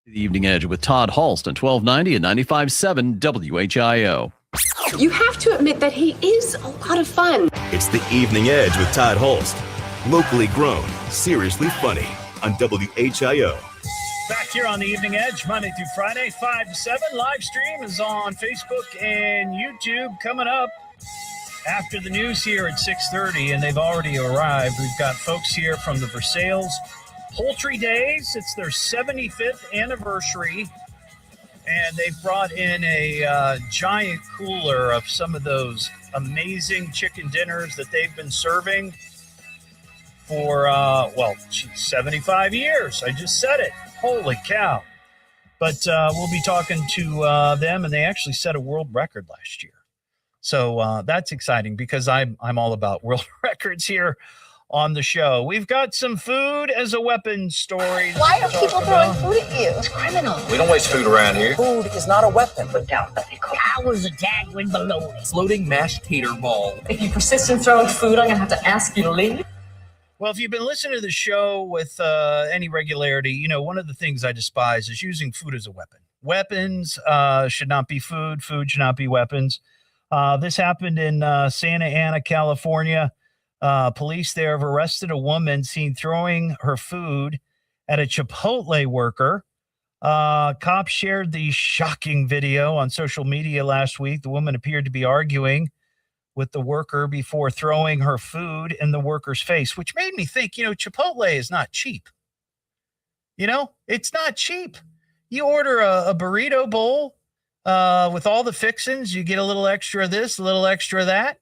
The Evening Edge with Todd Hollst on 1290 and 95.7 WHIO. You have to admit that he is a lot of fun. It's The Evening Edge with Todd Hollst. Locally grown, seriously funny on WHIO. Back here on The Evening Edge, Monday through Friday, 5 to 7. Live stream is on Facebook and YouTube coming up after the news here at 6:30, and they've already arrived. We've got folks here from the Versailles Poultry Days. It's their 75th anniversary, and they've brought in a giant cooler of some of those amazing chicken dinners that they've been serving for, 75 years. I just said it. Holy cow. But we'll be talking to them, and they actually set a world record last year. So that's exciting because I'm all about world records here on the show. We've got some food as a weapon stories. Why are people throwing food at you? It's criminal. We don't waste food around here. Food is not a weapon. Put down what they call Hours of dangling baloney. Floating mashed tater ball. If you persist in throwing food, I'm going to have to ask you to leave. Well, if you've been listening to the show with any regularity, you know, one of the things I despise is using food as a weapon. Weapons should not be food. Food should not be weapons. This happened in Santa Ana, California. Police there have arrested a woman seen throwing her food at a Chipotle worker. Cops shared the shocking video on social media last week. The woman appeared to be arguing with the worker before throwing her food in the worker's face, which made me think, Chipotle is not cheap. It's not cheap. You order a burrito bowl with all the fixings, you get a little extra of this, a little extra of that.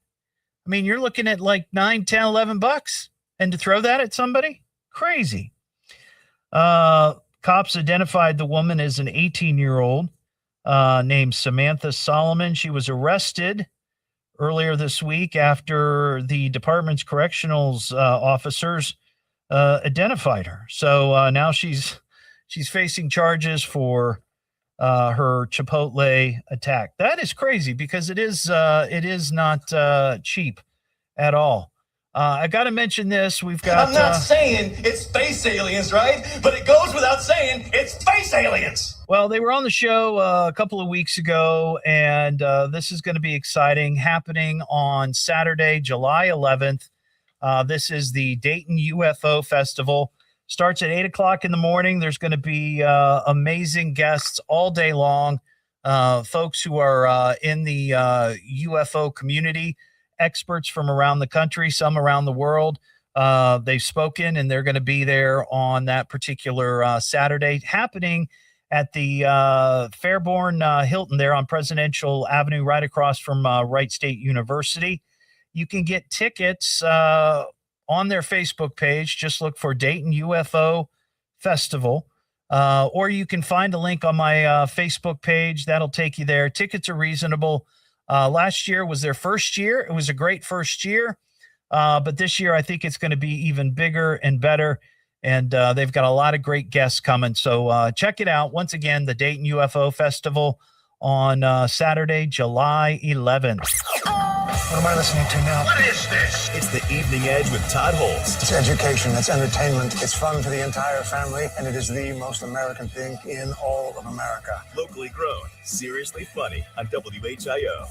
I mean, you're looking at like $9, $10, $11, and to throw that at somebody? Crazy. Cops identified the woman as an 18-year-old named Samantha Solomon. She was arrested earlier this week after the department's correctionals officers identified her. So now she's facing charges for her Chipotle attack. That is crazy because it is not cheap at all. I got to mention this. We've got. I'm not saying it's space aliens, right? But it goes without saying it's space aliens. Well, they were on the show a couple of weeks ago, and this is going to be exciting. Happening on Saturday, July 11th. This is the Dayton UFO Festival. Starts at 8 o'clock in the morning. There's going to be amazing guests all day long. Folks who are in the UFO community, experts from around the country, some around the world. They've spoken, and they're going to be there on that particular Saturday, happening at the Fairborn Hilton there on Presidential Avenue, right across from Wright State University. You can get tickets on their Facebook page. Just look for Dayton UFO Festival, or you can find a link on my Facebook page. That'll take you there. Tickets are reasonable. Last year was their first year. It was a great first year, but this year I think it's going to be even bigger and better, and they've got a lot of great guests coming. So check it out. Once again, the Dayton UFO Festival on Saturday, July 11th. What am I listening to now? What is this? It's The Evening Edge with Todd Hollst. It's education, it's entertainment, it's fun for the entire family, and it is the most American thing in all of America. Locally grown, seriously funny on WHIO.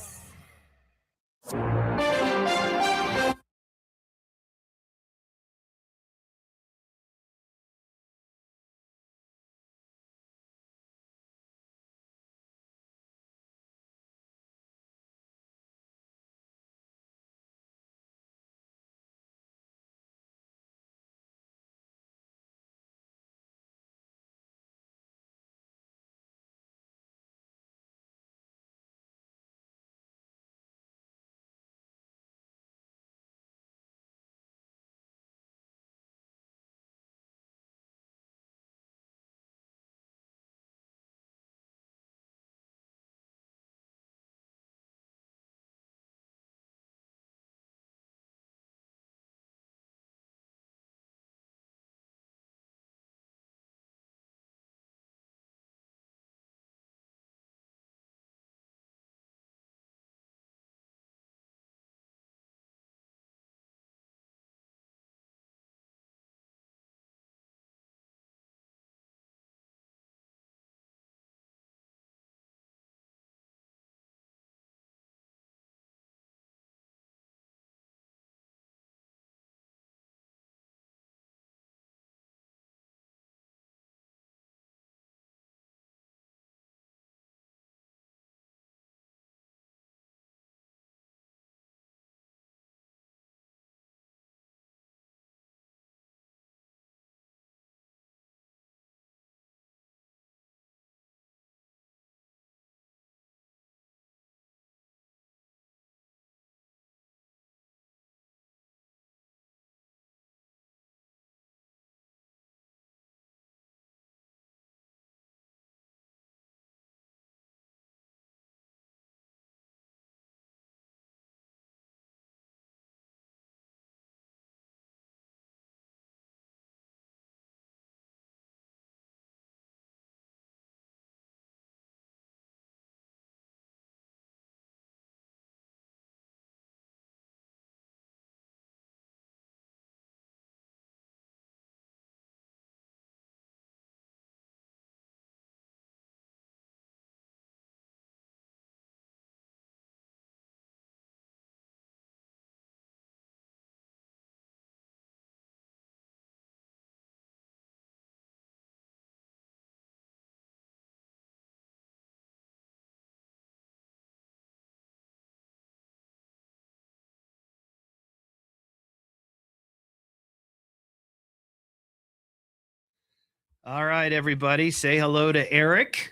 All right, everybody. Say hello to Eric.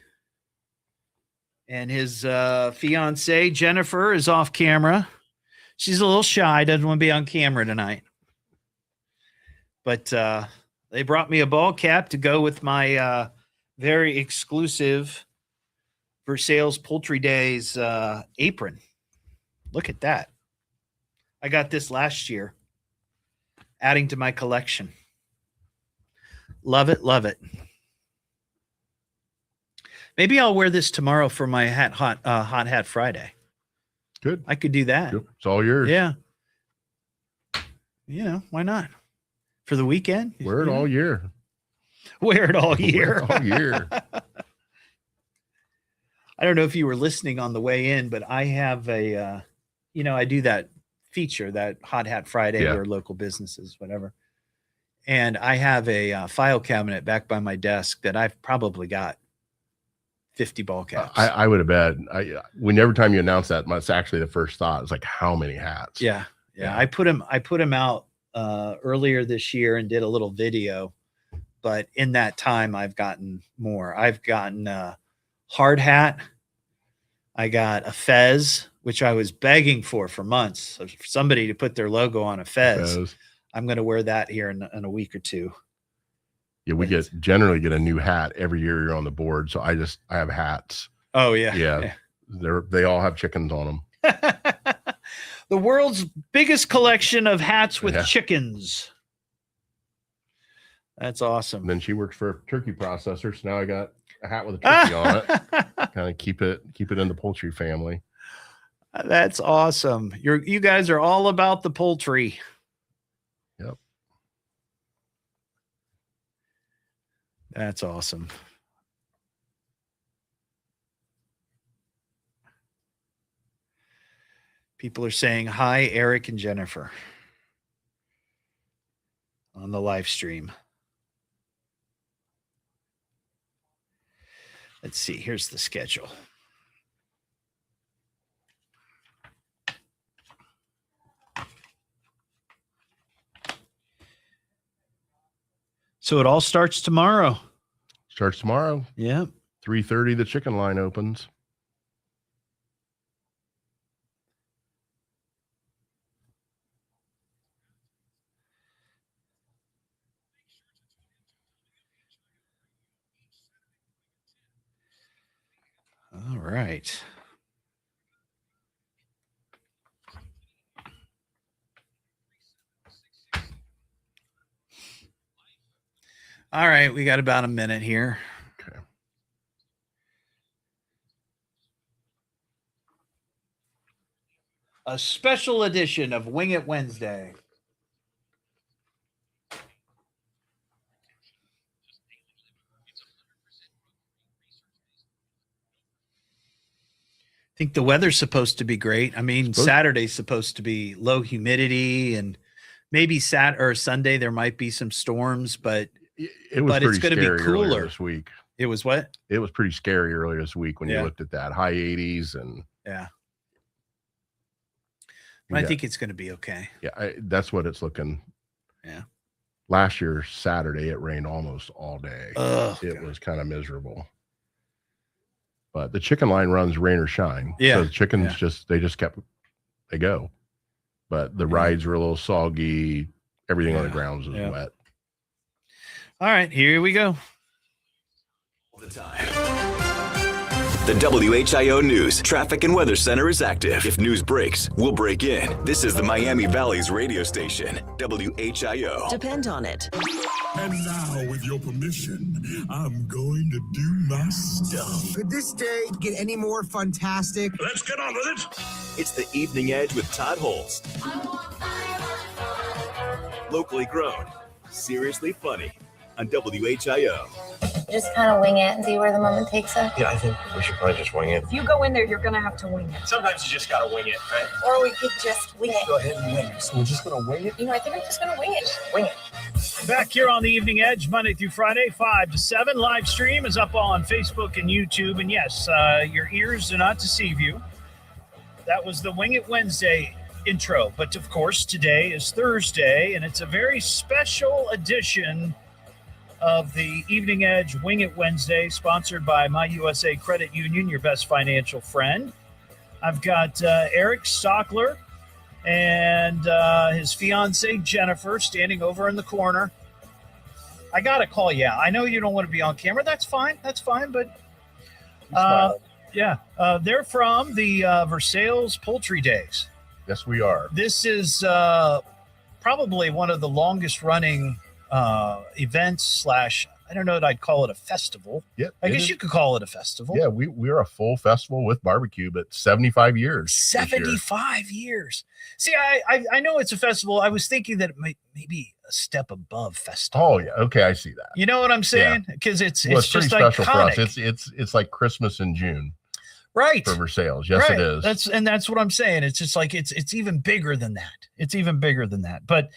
And his fiance, Jennifer, is off camera. She's a little shy. Doesn't want to be on camera tonight. But they brought me a ball cap to go with my very exclusive Versailles Poultry Days apron. Look at that. I got this last year, adding to my collection. Love it, love it. Maybe I'll wear this tomorrow for my hot hat Friday. Good. I could do that. Yep. It's all yours. Yeah. Why not? For the weekend? Wear it all year. Wear it all year. Wear it all year. I don't know if you were listening on the way in, but I have I do that feature, that Hot Hat Friday, where local businesses, whatever. And I have a file cabinet back by my desk that I've probably got 50 ball caps. I would have bet. Every time you announce that, that's actually the first thought. It's like, how many hats? Yeah. I put them out earlier this year and did a little video, but in that time I've gotten more. I've gotten a hard hat. I got a fez, which I was begging for months, for somebody to put their logo on a fez. I'm going to wear that here in a week or two. Yeah, we generally get a new hat every year you're on the board. So I have hats. Oh yeah. Yeah. They all have chickens on them. The world's biggest collection of hats with chickens. That's awesome. And then she works for a turkey processor. So now I got a hat with a turkey on it. Kind of keep it in the poultry family. That's awesome. You guys are all about the poultry. Yep. That's awesome. People are saying hi, Eric and Jennifer, on the live stream. Let's see. Here's the schedule. So it all starts tomorrow. Starts tomorrow. Yeah. 3:30, the chicken line opens. All right. All right, we got about a minute here. Okay. A special edition of Wing It Wednesday. I think the weather's supposed to be great. I mean, Saturday's supposed to be low humidity, and maybe Sunday there might be some storms, but it was it's going to be cooler this week. It was what? It was pretty scary earlier this week when you looked at that high 80s and I think it's going to be okay. Yeah, that's what it's looking. Yeah. Last year Saturday it rained almost all day. It was kind of miserable. But the chicken line runs rain or shine. Yeah. So the chickens they go. But the rides were a little soggy. Everything on the grounds was wet. All right, here we go. All the time. The WHIO News Traffic and Weather Center is active. If news breaks, we'll break in. This is the Miami Valley's radio station, WHIO. Depend on it. And now, with your permission, I'm going to do my stuff. Could this day get any more fantastic? Let's get on with it. It's the Evening Edge with Todd Hollst. Locally grown, seriously funny on WHIO. Just kind of wing it and see where the moment takes us. Yeah, I think we should probably just wing it. If you go in there, you're going to have to wing it. Sometimes you just gotta wing it, right? Or we could just wing it. Go ahead and wing it. So we're just gonna wing it? I think I'm just going to wing it. Wing it. Back here on the Evening Edge, Monday through Friday, 5 to 7. Live stream is up on Facebook and YouTube. And yes, your ears do not deceive you. That was the Wing It Wednesday intro. But of course, today is Thursday, and it's a very special edition of the Evening Edge Wing It Wednesday, sponsored by My USA Credit Union, your best financial friend. I've got Eric Stockler and his fiancee, Jennifer, standing over in the corner. I got to call you out. I know you don't want to be on camera. That's fine. But they're from the Versailles Poultry Days. Yes, we are. This is probably one of the longest running events / I don't know that I'd call it a festival. Yeah, I guess you could call it a festival. Yeah, we're a full festival with barbecue, but 75 years. 75 years. See, I know it's a festival. I was thinking that it might maybe a step above festival. Oh yeah, okay, I see that. You know what I'm saying? Because it's pretty just special iconic. for us. It's like Christmas in June. Right. For Versailles. Yes, right. It is. That's what I'm saying. It's just like it's even bigger than that. It's even bigger than that. But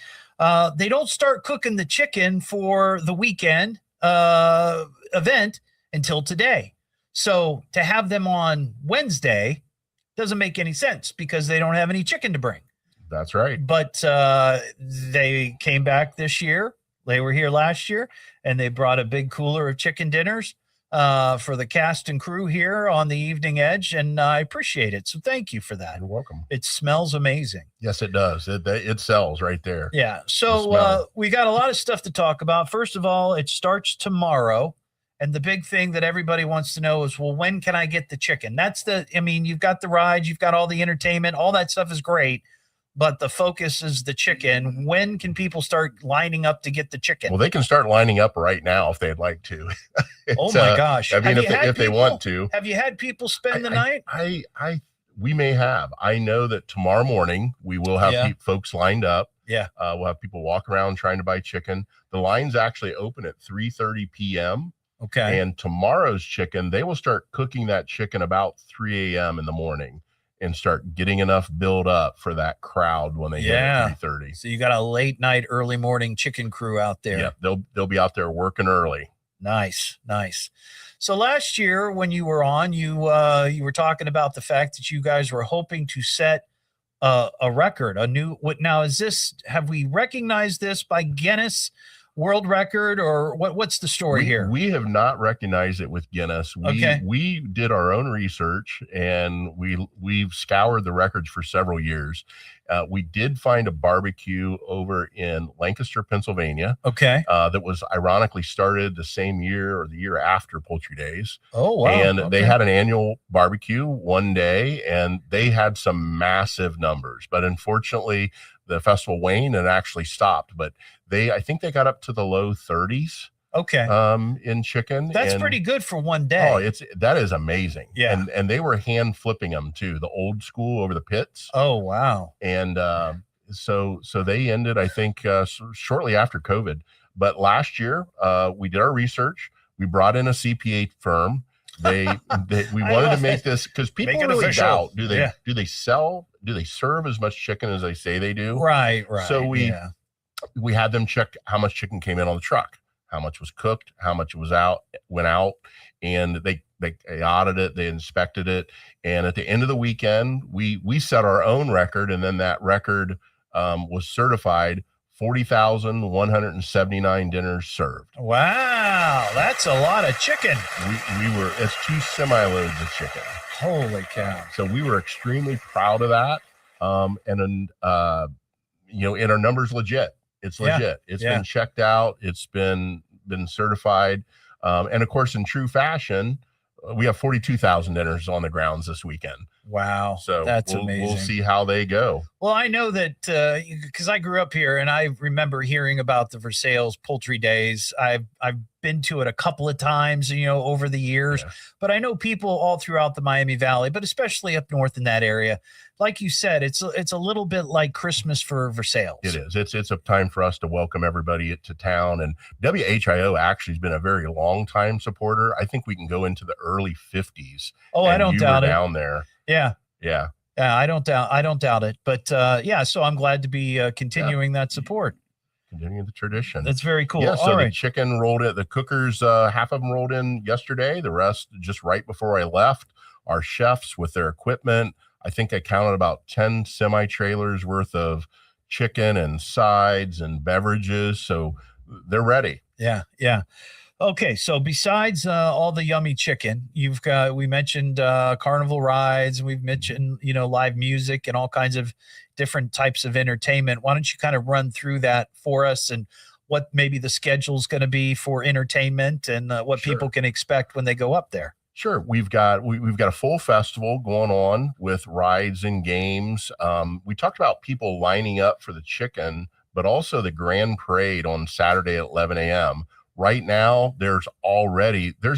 they don't start cooking the chicken for the weekend event until today. So to have them on Wednesday doesn't make any sense because they don't have any chicken to bring. That's right. But they came back this year. They were here last year, and they brought a big cooler of chicken dinners for the cast and crew here on the Evening Edge, and I appreciate it. So thank you for that. You're welcome. It smells amazing. Yes, it does. It sells right there. Yeah. So we got a lot of stuff to talk about. First of all, it starts tomorrow. And the big thing that everybody wants to know is, well, when can I get the chicken? You've got the rides, you've got all the entertainment, all that stuff is great. But the focus is the chicken. When can people start lining up to get the chicken? Well, they can start lining up right now if they'd like to. Oh my gosh! I mean, if they want to. Have you had people spend the night? We may have. I know that tomorrow morning we will have folks lined up. Yeah. We'll have people walk around trying to buy chicken. The lines actually open at 3:30 p.m. Okay. And tomorrow's chicken, they will start cooking that chicken about 3 a.m. in the morning and start getting enough build up for that crowd when they get at 3:30. So you got a late night, early morning chicken crew out there. Yeah, they'll be out there working early. Nice. So last year when you were on, you were talking about the fact that you guys were hoping to set a record, have we recognized this by Guinness World Record, or what's the story here? We have not recognized it with Guinness. We did our own research, and we've scoured the records for several years. We did find a barbecue over in Lancaster, Pennsylvania. Okay. That was ironically started the same year or the year after Poultry Days. Oh, wow. And they had an annual barbecue one day, and they had some massive numbers. But unfortunately, the festival waned and actually stopped. But I think they got up to the low 30s. Okay. In chicken. That's pretty good for one day. Oh, that is amazing. Yeah. And they were hand flipping them too, the old school over the pits. Oh, wow. And so they ended, I think, shortly after COVID. But last year, we did our research. We brought in a CPA firm. We wanted to make this because people really doubt, do they serve as much chicken as they say they do? Right. So we had them check how much chicken came in on the truck, how much was cooked, how much went out, and they audited it, they inspected it, and at the end of the weekend, we set our own record, and then that record was certified. 40,179 dinners served. Wow, that's a lot of chicken. It's 2 semi-loads of chicken. Holy cow. So we were extremely proud of that. And our number's legit. It's legit. It's been checked out. It's been certified. And of course, in true fashion, we have 42,000 dinners on the grounds this weekend. Wow. So that's amazing. We'll see how they go. Well, I know that because I grew up here and I remember hearing about the Versailles Poultry Days. I've been to it a couple of times, over the years, but I know people all throughout the Miami Valley, but especially up north in that area. Like you said, it's a little bit like Christmas for Versailles. It is. It's a time for us to welcome everybody to town. And WHIO actually has been a very long time supporter. I think we can go into the early 50s. Oh, I don't doubt it. Down there. Yeah. Yeah. I don't doubt it. But so I'm glad to be continuing that support. Continuing the tradition. That's very cool. Yeah, so all right. The chicken rolled in. The cookers, half of them rolled in yesterday. The rest just right before I left. Our chefs with their equipment. I think I counted about 10 semi-trailers worth of chicken and sides and beverages. So they're ready. Yeah. Okay, so besides all the yummy chicken, we mentioned carnival rides, we've mentioned, live music and all kinds of different types of entertainment. Why don't you kind of run through that for us and what maybe the schedule's going to be for entertainment and what people can expect when they go up there? Sure. We've got a full festival going on with rides and games. We talked about people lining up for the chicken, but also the grand parade on Saturday at 11 a.m. Right now, there's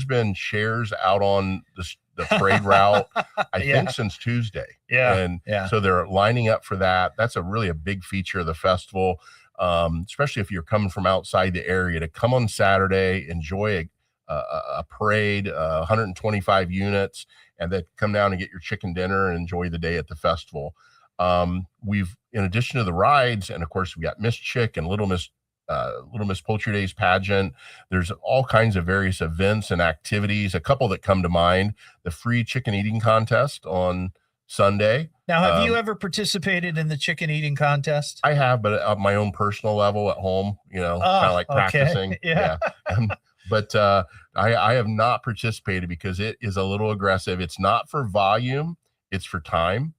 been shares out on the parade route, I think since Tuesday. So they're lining up for that. That's really a big feature of the festival, especially if you're coming from outside the area, to come on Saturday, enjoy a parade, 125 units, and then come down and get your chicken dinner and enjoy the day at the festival. In addition to the rides, and of course we got Miss Chick and Little Miss Poultry Days pageant. There's all kinds of various events and activities. A couple that come to mind: the free chicken eating contest on Sunday. Now, have you ever participated in the chicken eating contest? I have, but at my own personal level at home, kind of like practicing. Yeah. But I have not participated because it is a little aggressive. It's not for volume, it's for time.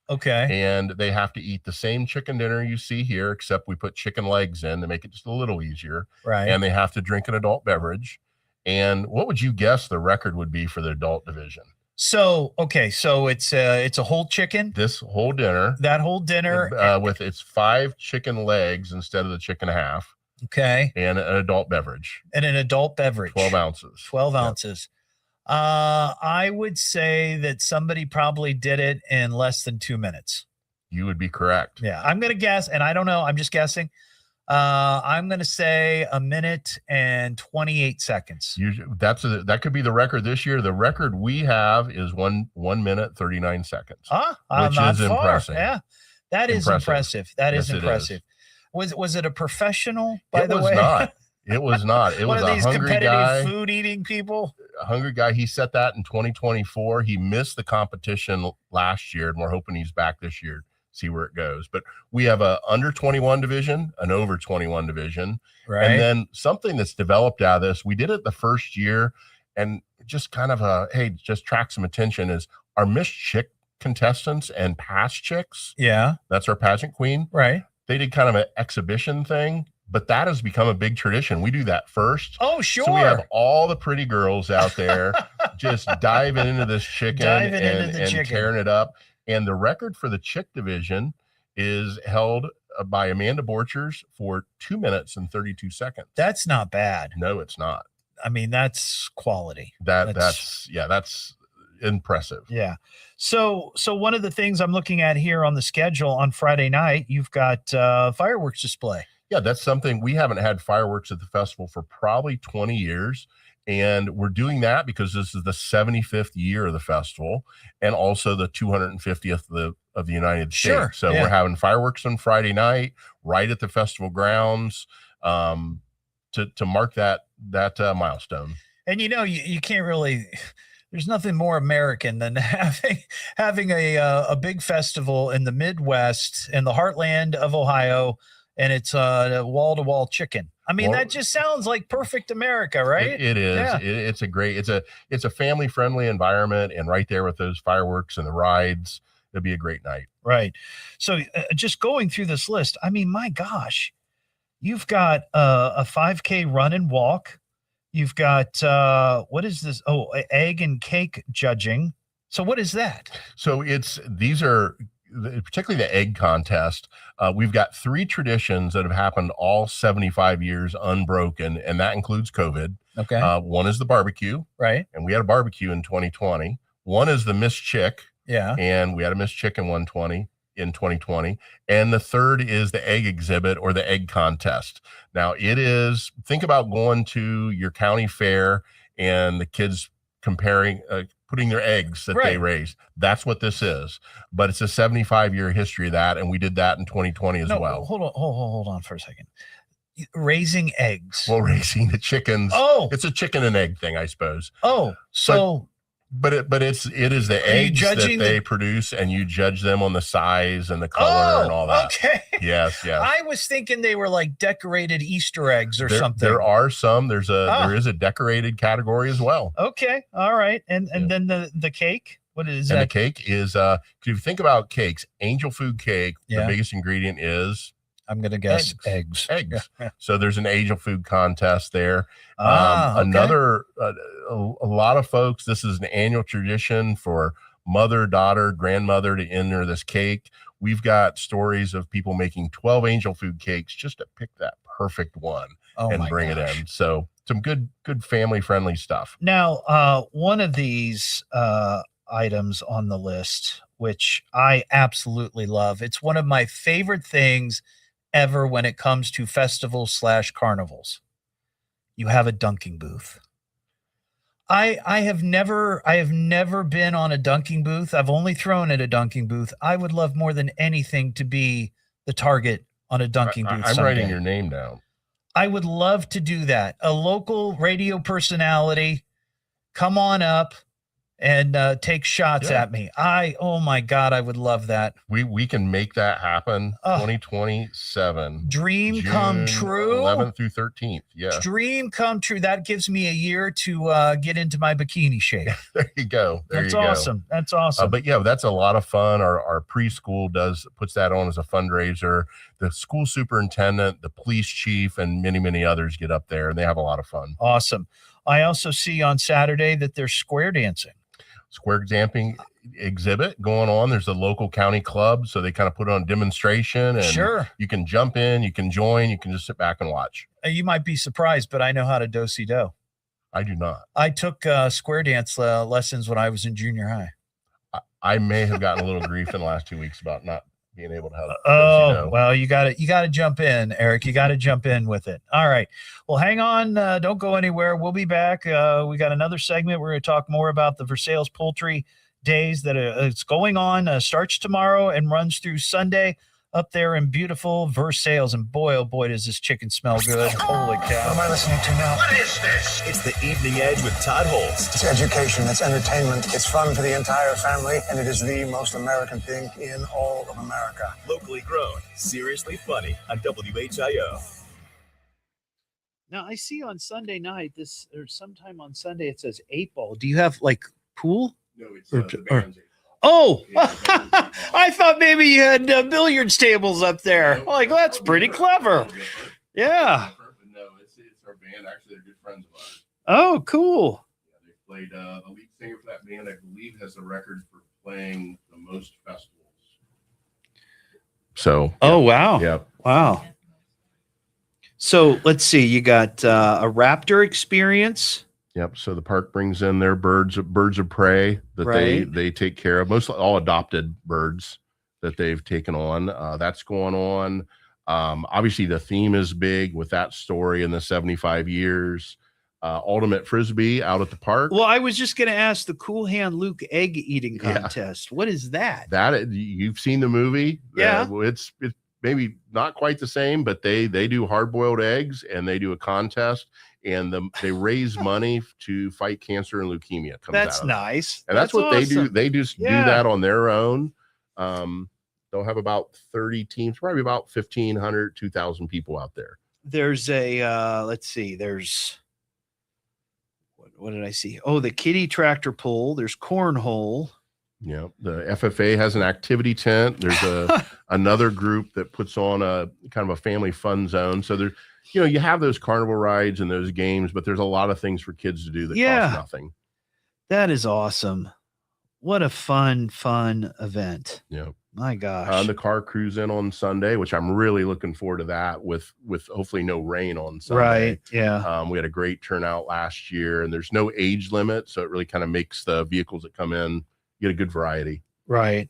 Okay. And they have to eat the same chicken dinner you see here, except we put chicken legs in to make it just a little easier. Right. And they have to drink an adult beverage. And what would you guess the record would be for the adult division? So it's a whole chicken. This whole dinner. That whole dinner with its 5 chicken legs instead of the chicken half. Okay. And an adult beverage. 12 ounces. 12 ounces. I would say that somebody probably did it in less than 2 minutes. You would be correct. Yeah. I'm going to guess, and I don't know, I'm just guessing. I'm going to say 1 minute and 28 seconds. That could be the record this year. The record we have is 1 minute, 39 seconds. Which is impressive. Yeah. That is impressive. That is impressive. Was it a professional, by the way? It was not. It was one of these a hungry guy. food eating people. A hungry guy. He set that in 2024. He missed the competition last year, and we're hoping he's back this year. See where it goes. But we have a under 21 division, an over 21 division, right? And then something that's developed out of this. We did it the first year, and just kind of just track some attention is our Miss Chick contestants and past chicks. Yeah, that's our pageant queen, right? They did kind of an exhibition thing, but that has become a big tradition. We do that first. Oh, sure. So we have all the pretty girls out there just diving into this chicken and tearing it up. And the record for the chick division is held by Amanda Borchers for 2 minutes and 32 seconds. That's not bad. No, it's not. I mean, that's quality. That's impressive. Yeah. So one of the things I'm looking at here on the schedule on Friday night, you've got fireworks display. Yeah, that's something. We haven't had fireworks at the festival for probably 20 years. And we're doing that because this is the 75th year of the festival and also the 250th of the United States. So we're having fireworks on Friday night right at the festival grounds to mark that milestone. And you can't really, there's nothing more American than having a big festival in the Midwest in the heartland of Ohio, and it's wall-to-wall chicken. I mean, that just sounds like perfect America, right? It is. Yeah. It's a family-friendly environment, and right there with those fireworks and the rides, it'll be a great night. Right. So just going through this list, I mean, my gosh, you've got a 5K run and walk. You've got, what is this? Oh, egg and cake judging. So what is that? So these are particularly the egg contest. We've got 3 traditions that have happened all 75 years unbroken, and that includes COVID. Okay. One is the barbecue. Right. And we had a barbecue in 2020. One is the Miss Chick. Yeah. And we had a Miss Chick in 2020. And the third is the egg exhibit or the egg contest. Now think about going to your county fair and the kids comparing, putting their eggs that they raised. That's what this is. But it's a 75-year history of that, and we did that in 2020 as well. Hold on for a second. Raising eggs. Well, raising the chickens. Oh. It's a chicken and egg thing, I suppose. Oh, so But it is the eggs that they produce, and you judge them on the size and the color and all that. Okay. Yes. I was thinking they were like decorated Easter eggs or something. There are some. There is a decorated category as well. Okay. All right. And then the cake. What is that? And the cake is if you think about cakes, angel food cake, the biggest ingredient is, I'm going to guess eggs. Yeah. So there's an angel food contest there. Okay. Another, a lot of folks, this is an annual tradition for mother, daughter, grandmother to enter this cake. We've got stories of people making 12 angel food cakes just to pick that perfect one and bring it in. So some good family friendly stuff. Now, one of these items on the list, which I absolutely love, it's one of my favorite things ever when it comes to festivals/carnivals. You have a dunking booth. I have never been on a dunking booth. I've only thrown at a dunking booth. I would love more than anything to be the target on a dunking booth. I'm writing your name down. I would love to do that. A local radio personality, come on up and take shots at me. Oh my God, I would love that. We can make that happen. 2027. Dream come true. 11th through 13th. Yeah. Dream come true. That gives me a year to get into my bikini shape. There you go. That's awesome. That's awesome. But yeah, that's a lot of fun. Our preschool puts that on as a fundraiser. The school superintendent, the police chief, and many, many others get up there, and they have a lot of fun. Awesome. I also see on Saturday that there's square dancing. Square dancing exhibit going on. There's a local county club, so they kind of put on a demonstration, and you can jump in, you can join, you can just sit back and watch. You might be surprised, but I know how to do-si-do. I do not. I took square dance lessons when I was in junior high. I may have gotten a little grief in the last 2 weeks about not being able to have. Well, you got to jump in, Eric. You got to jump in with it. All right. Well, hang on. Don't go anywhere. We'll be back. We got another segment. We're going to talk more about the Versailles Poultry Days that it's going on. Starts tomorrow and runs through Sunday up there in beautiful Versailles. And boy, oh boy, does this chicken smell good. Holy cow. What am I listening to now? What is this? It's the Evening Edge with Todd Hollst. It's education, it's entertainment, it's fun for the entire family, and it is the most American thing in all of America. Locally grown, seriously funny on WHIO. Now, I see on Sunday night, or sometime on Sunday, it says 8 Ball. Do you have like pool? No, it's the band's 8 Ball. Oh, I thought maybe you had billiards tables up there. Like, that's pretty clever. Yeah. No, it's our band. Actually, they're good friends of ours. Oh, cool. Yeah, they played the lead singer for that band, I believe, has the record for playing the most festivals. So. Oh, wow. Yeah. Wow. So let's see. You got a raptor experience. Yep. So the park brings in their birds of prey that they take care of, mostly all adopted birds that they've taken on. That's going on. Obviously, the theme is big with that story in the 75 years. Ultimate Frisbee out at the park. Well, I was just going to ask the Cool Hand Luke egg eating contest. What is that? You've seen the movie. Yeah. It's maybe not quite the same, but they do hard-boiled eggs, and they do a contest. And they raise money to fight cancer and leukemia. That's nice. And that's what awesome. they do. They just do that on their own. They'll have about 30 teams, probably about 1,500, 2,000 people out there. There's a, let's see, there's, what did I see? Oh, the kiddie tractor pull. There's cornhole. Yeah. The FFA has an activity tent. There's another group that puts on a kind of a family fun zone. So there's, you have those carnival rides and those games, but there's a lot of things for kids to do that cost nothing. That is awesome. What a fun event. Yeah. My gosh. The car cruise in on Sunday, which I'm really looking forward to that with hopefully no rain on Sunday. Right. Yeah. We had a great turnout last year, and there's no age limit. So it really kind of makes the vehicles that come in, get a good variety. Right.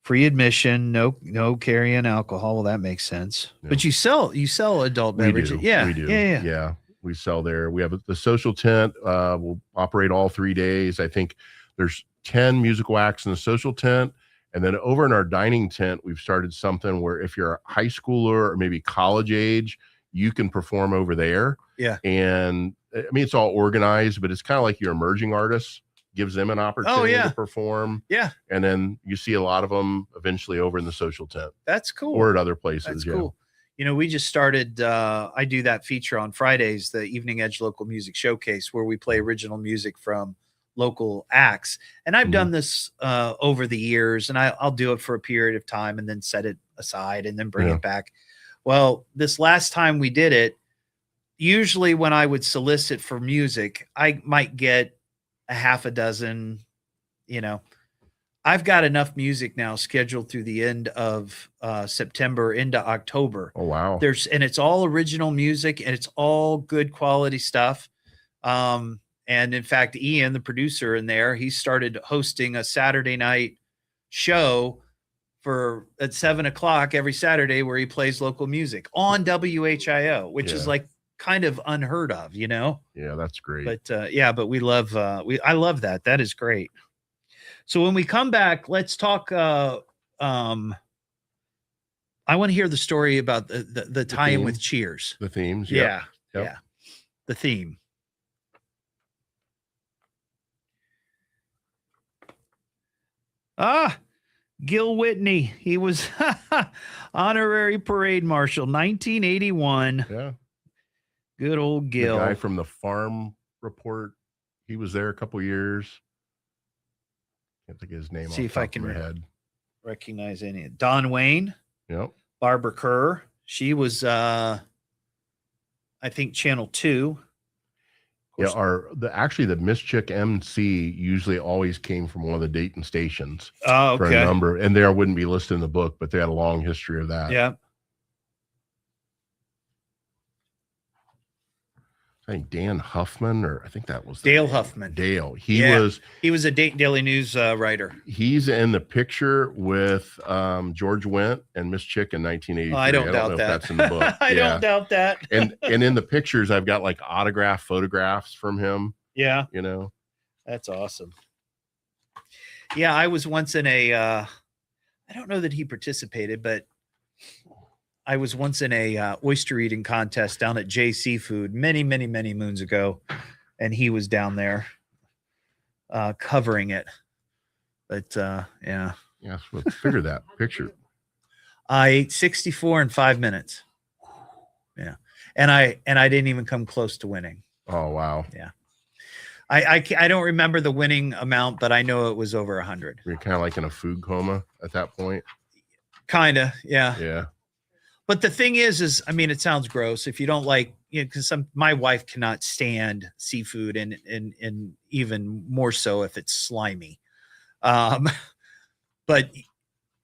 Free admission, no carrying alcohol. Well, that makes sense. Yeah. But you sell adult beverages. Yeah, we do. Yeah. We sell there. We have the social tent. We'll operate all 3 days. I think there's 10 musical acts in the social tent. And then over in our dining tent, we've started something where if you're a high schooler or maybe college age, you can perform over there. Yeah. And I mean, it's all organized, but it's kind of like your emerging artists, gives them an opportunity to perform. Yeah. And then you see a lot of them eventually over in the social tent. That's cool. Or at other places. That's cool. You know, we just started, I do that feature on Fridays, the Evening Edge Local Music Showcase, where we play original music from local acts. And I've done this over the years, and I'll do it for a period of time and then set it aside and then bring it back. Well, this last time we did it, usually when I would solicit for music, I might get a half a dozen, you know. I've got enough music now scheduled through the end of September into October. Oh, wow. And it's all original music, and it's all good quality stuff. And in fact, Ian, the producer in there, he started hosting a Saturday night show at 7:00 every Saturday where he plays local music on WHIO, which is like kind of unheard of, you know? Yeah, that's great. But but we love, I love that. That is great. So when we come back, let's talk. I want to hear the story about the tie-in with Cheers. The themes. Yeah. The theme. Gil Whitney. He was honorary parade marshal, 1981. Yeah. Good old Gil. The guy from the Farm Report. He was there a couple years. Can't think of his name. See if I can recognize any. Don Wayne. Yep. Barbara Kerr. She was, I think, Channel 2. Yeah, the Miss Chick MC usually always came from one of the Dayton stations. Oh, okay. For a number, and there wouldn't be listed in the book, but they had a long history of that. Yeah. I think Dan Huffman, or I think that was Dale Huffman. Dale. He was a Dayton Daily News writer. He's in the picture with George Wendt and Miss Chick in 1983. Oh, I don't doubt know that. If that's in the book. I don't doubt that. and in the pictures, I've got like autograph photographs from him. Yeah. You know, that's awesome. Yeah, I was once in I don't know that he participated, but I was once in a oyster eating contest down at J Seafood many moons ago, and he was down there covering it. But yeah. Yeah, so figure that picture. I ate 64 in 5 minutes. Yeah, and I didn't even come close to winning. Oh wow. Yeah. I don't remember the winning amount, but I know it was over 100. You're kind of like in a food coma at that point. Kind of, yeah. Yeah. But the thing is, I mean, it sounds gross if you don't like, you know, because my wife cannot stand seafood, and even more so if it's slimy. But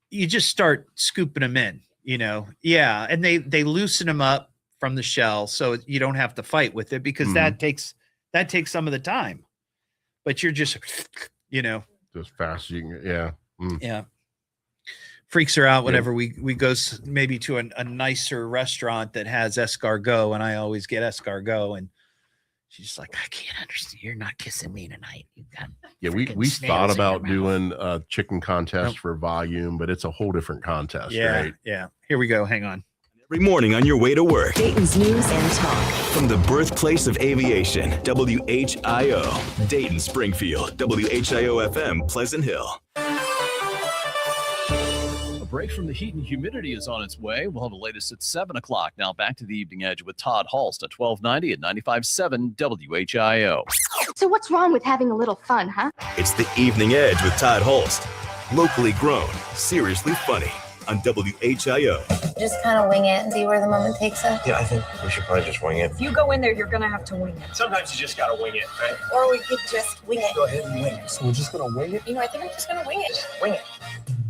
you just start scooping them in, you know. Yeah, and they loosen them up from the shell, so you don't have to fight with it, because that takes some of the time. But you're just, you know, just fast as you can. Yeah. Yeah. Freaks her out whenever we go maybe to a nicer restaurant that has escargot, and I always get escargot, and she's like, I can't understand. You're not kissing me tonight. You got we thought about doing a chicken contest for volume, but it's a whole different contest, right? Yeah. Here we go. Hang on. Every morning on your way to work. Dayton's news and talk. From the birthplace of aviation, WHIO, Dayton, Springfield, WHIO FM, Pleasant Hill. Break from the heat and humidity is on its way. We'll have the latest at 7 o'clock. Now back to the Evening Edge with Todd Hollst at 1290 at 95.7 WHIO. So what's wrong with having a little fun, huh? It's the Evening Edge with Todd Hollst. Locally grown, seriously funny on WHIO. Just kind of wing it and see where the moment takes us. Yeah, I think we should probably just wing it. If you go in there, you're going to have to wing it. Sometimes you just got to wing it, right? Or we could just wing it. Go ahead and wing it. So we're just going to wing it? You know, I think I'm just going to wing it. Just wing it.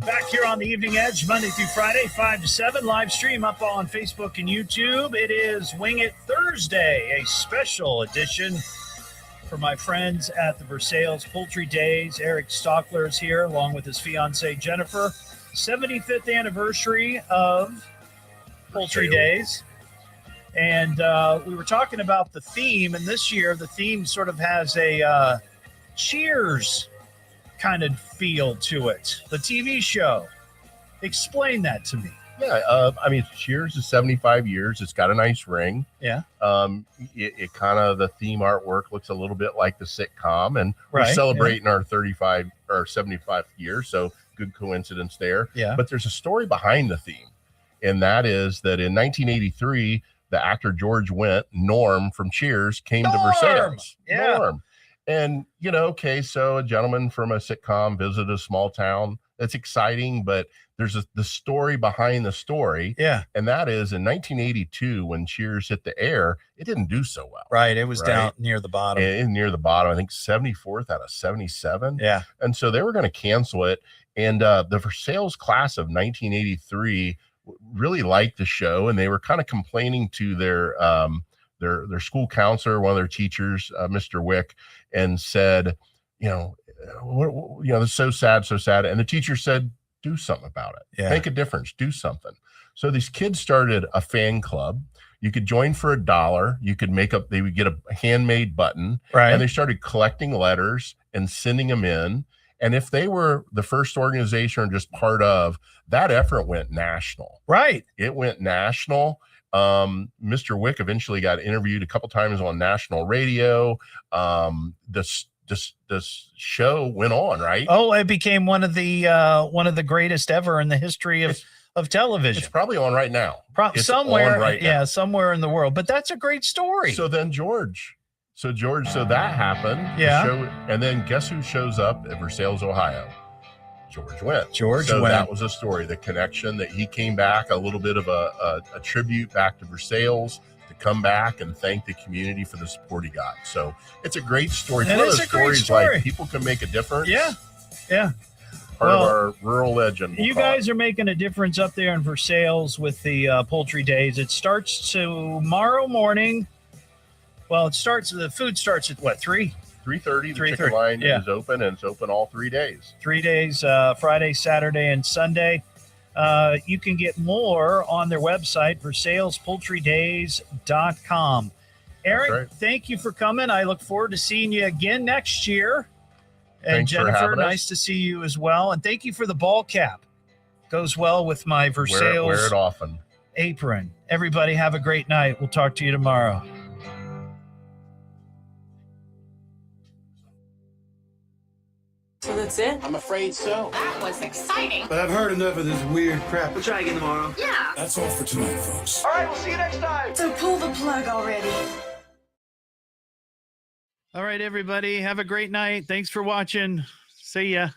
Back here on the Evening Edge, Monday through Friday, 5 to 7, live stream up on Facebook and YouTube. It is Wing It Thursday, a special edition for my friends at the Versailles Poultry Days. Eric Stockler is here along with his fiancee Jennifer. 75th anniversary of Poultry Days. And we were talking about the theme, and this year the theme sort of has a Cheers kind of feel to it. The TV show. Explain that to me. Yeah, I mean, Cheers is 75 years. It's got a nice ring. Yeah. It kind of, the theme artwork looks a little bit like the sitcom, and we're Right, celebrating our 35 or 75th year, so good coincidence there. Yeah. But there's a story behind the theme, and that is that in 1983, the actor George Wendt, Norm from Cheers, came to Versailles. Yeah. Norm. And, okay, so a gentleman from a sitcom visited a small town. That's exciting, but there's the story behind the story. Yeah. And that is in 1982, when Cheers hit the air, it didn't do so well. Right. It was down near the bottom. Near the bottom, I think 74th out of 77. Yeah. And so they were going to cancel it. And the Versailles class of 1983 really liked the show, and they were kind of complaining to their school counselor, one of their teachers, Mr. Wick, and said, this is so sad. And the teacher said, do something about it. Yeah. Make a difference. Do something. So these kids started a fan club. You could join for $1. You could they would get a handmade button. Right. And they started collecting letters and sending them in. And if they were the first organization or just part of, that effort went national. Right. It went national. Mr. Wick eventually got interviewed a couple times on national radio. This show went on, right? Oh, it became one of the greatest ever in the history of television. It's probably on right now. Somewhere, on right now. somewhere in the world. But that's a great story. So then so that happened. Yeah. The show, and then guess who shows up at Versailles, Ohio? George Wendt. So that was a story, the connection that he came back, a little bit of a tribute back to Versailles, to come back and thank the community for the support he got. So it's a great story. It's one of those stories like people can make a difference. Yeah. Yeah. Part of our rural legend. You guys are making a difference up there in Versailles with the Poultry Days. It starts tomorrow morning. Well, the food starts at what, 3? 3:30. The chicken line is open, and it's open all 3 days. 3 days, Friday, Saturday, and Sunday. You can get more on their website, VersaillesPoultryDays.com. Eric, Thank you for coming. I look forward to seeing you again next year. And Thanks Jennifer, for having us. nice to see you as well. And thank you for the ball cap. Goes well with my Versailles wear it often. Apron. Everybody have a great night. We'll talk to you tomorrow. So that's it? I'm afraid so. That was exciting. But I've heard enough of this weird crap. We'll try again tomorrow. Yeah. That's all for tonight, folks. All right, we'll see you next time. So pull the plug already. All right, everybody. Have a great night. Thanks for watching. See ya.